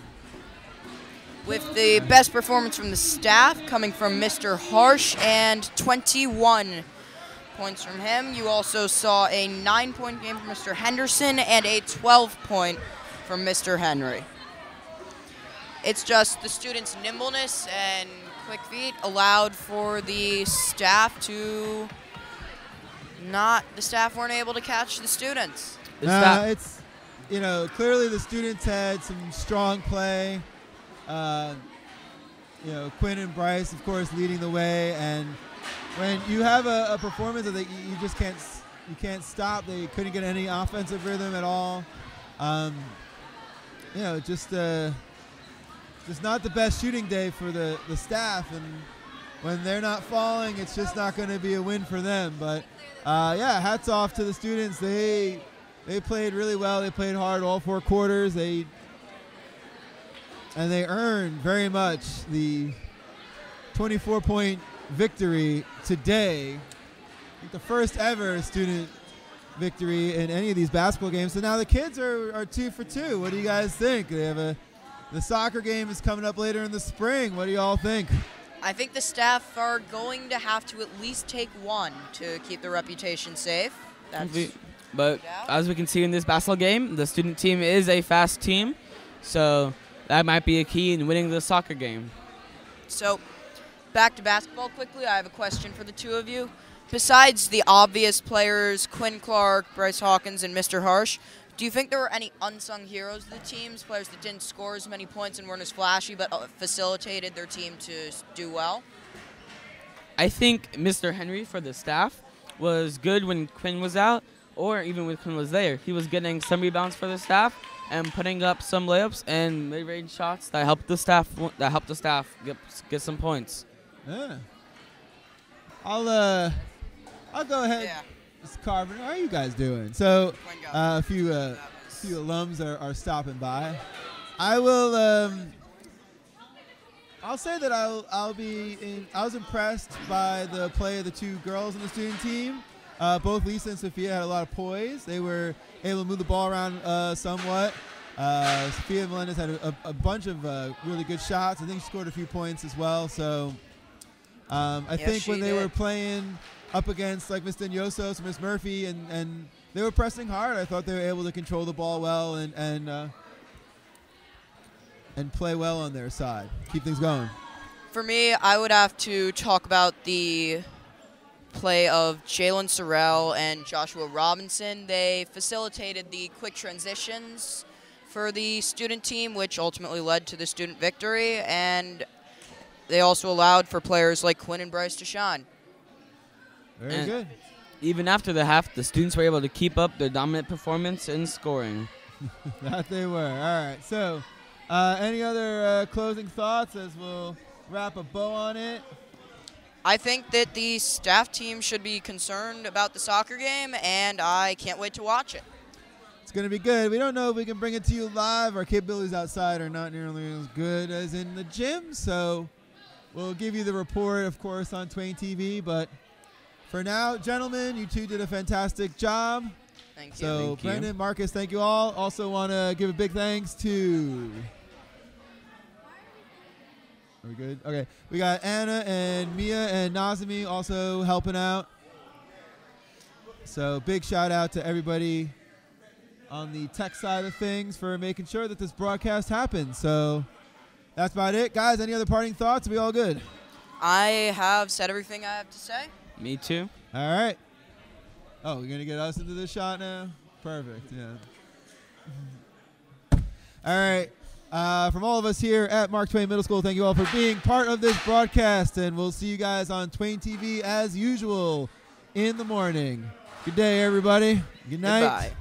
With the best performance from the staff coming from Mr. Harsh and 21 points from him. You also saw a 9-point game from Mr. Henderson and a 12-point from Mr. Henry. It's just the students' nimbleness and quick feet allowed for the staff to the staff weren't able to catch the students. It's, clearly the students had some strong play. Quinn and Bryce, of course, leading the way. And when you have a performance that you just can't stop, they couldn't get any offensive rhythm at all. Just not the best shooting day for the staff. And when they're not falling, it's just not going to be a win for them. But hats off to the students. They played really well. They played hard all 4 quarters. And they earned very much the 24-point victory today. I think the first ever student victory in any of these basketball games. So now the kids are 2 for 2. What do you guys think? They have the soccer game is coming up later in the spring. What do you all think? I think the staff are going to have to at least take one to keep their reputation safe. But as we can see in this basketball game, the student team is a fast team. So that might be a key in winning the soccer game. So, back to basketball quickly. I have a question for the two of you. Besides the obvious players, Quinn Clark, Bryce Hawkins, and Mr. Harsh, do you think there were any unsung heroes of the teams, players that didn't score as many points and weren't as flashy but facilitated their team to do well? I think Mr. Henry for the staff was good when Quinn was out, or even when Quinn was there. He was getting some rebounds for the staff and putting up some layups and mid-range shots that helped the staff get some points. Yeah. I'll go ahead. Yeah. Ms. Carver, how are you guys doing? So a few alums are stopping by. I will. I'll say that I was impressed by the play of the 2 girls on the student team. Both Lisa and Sophia had a lot of poise. They were able to move the ball around somewhat. Sophia Melendez had a bunch of really good shots. I think she scored a few points as well. So I think when they were playing up against like Miss Denyosos and Miss Murphy and they were pressing hard, I thought they were able to control the ball well and play well on their side, keep things going. For me, I would have to talk about the play of Jalen Sorrell and Joshua Robinson. They facilitated the quick transitions for the student team, which ultimately led to the student victory, and they also allowed for players like Quinn and Bryce to shine. Very good. Even after the half, the students were able to keep up their dominant performance in scoring. That they were. All right. So, any other closing thoughts as we'll wrap a bow on it? I think that the staff team should be concerned about the soccer game, and I can't wait to watch it. It's going to be good. We don't know if we can bring it to you live. Our capabilities outside are not nearly as good as in the gym, so we'll give you the report, of course, on Twain TV. But for now, gentlemen, you two did a fantastic job. Thank you. So, Thank you. Brendan, Marcus, thank you all. Also want to give a big thanks to... Are we good? Okay. We got Anna and Mia and Nazemi also helping out. So big shout out to everybody on the tech side of things for making sure that this broadcast happens. So that's about it. Guys, any other parting thoughts? Are we all good? I have said everything I have to say. Me too. All right. Oh, you're going to get us into this shot now? Perfect, yeah. All right. From all of us here at Mark Twain Middle School, thank you all for being part of this broadcast, and we'll see you guys on Twain TV as usual in the morning. Good day, everybody. Good night. Goodbye.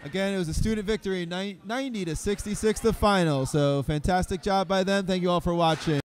Again, it was a student victory, 90 to 66, the final. So fantastic job by them. Thank you all for watching.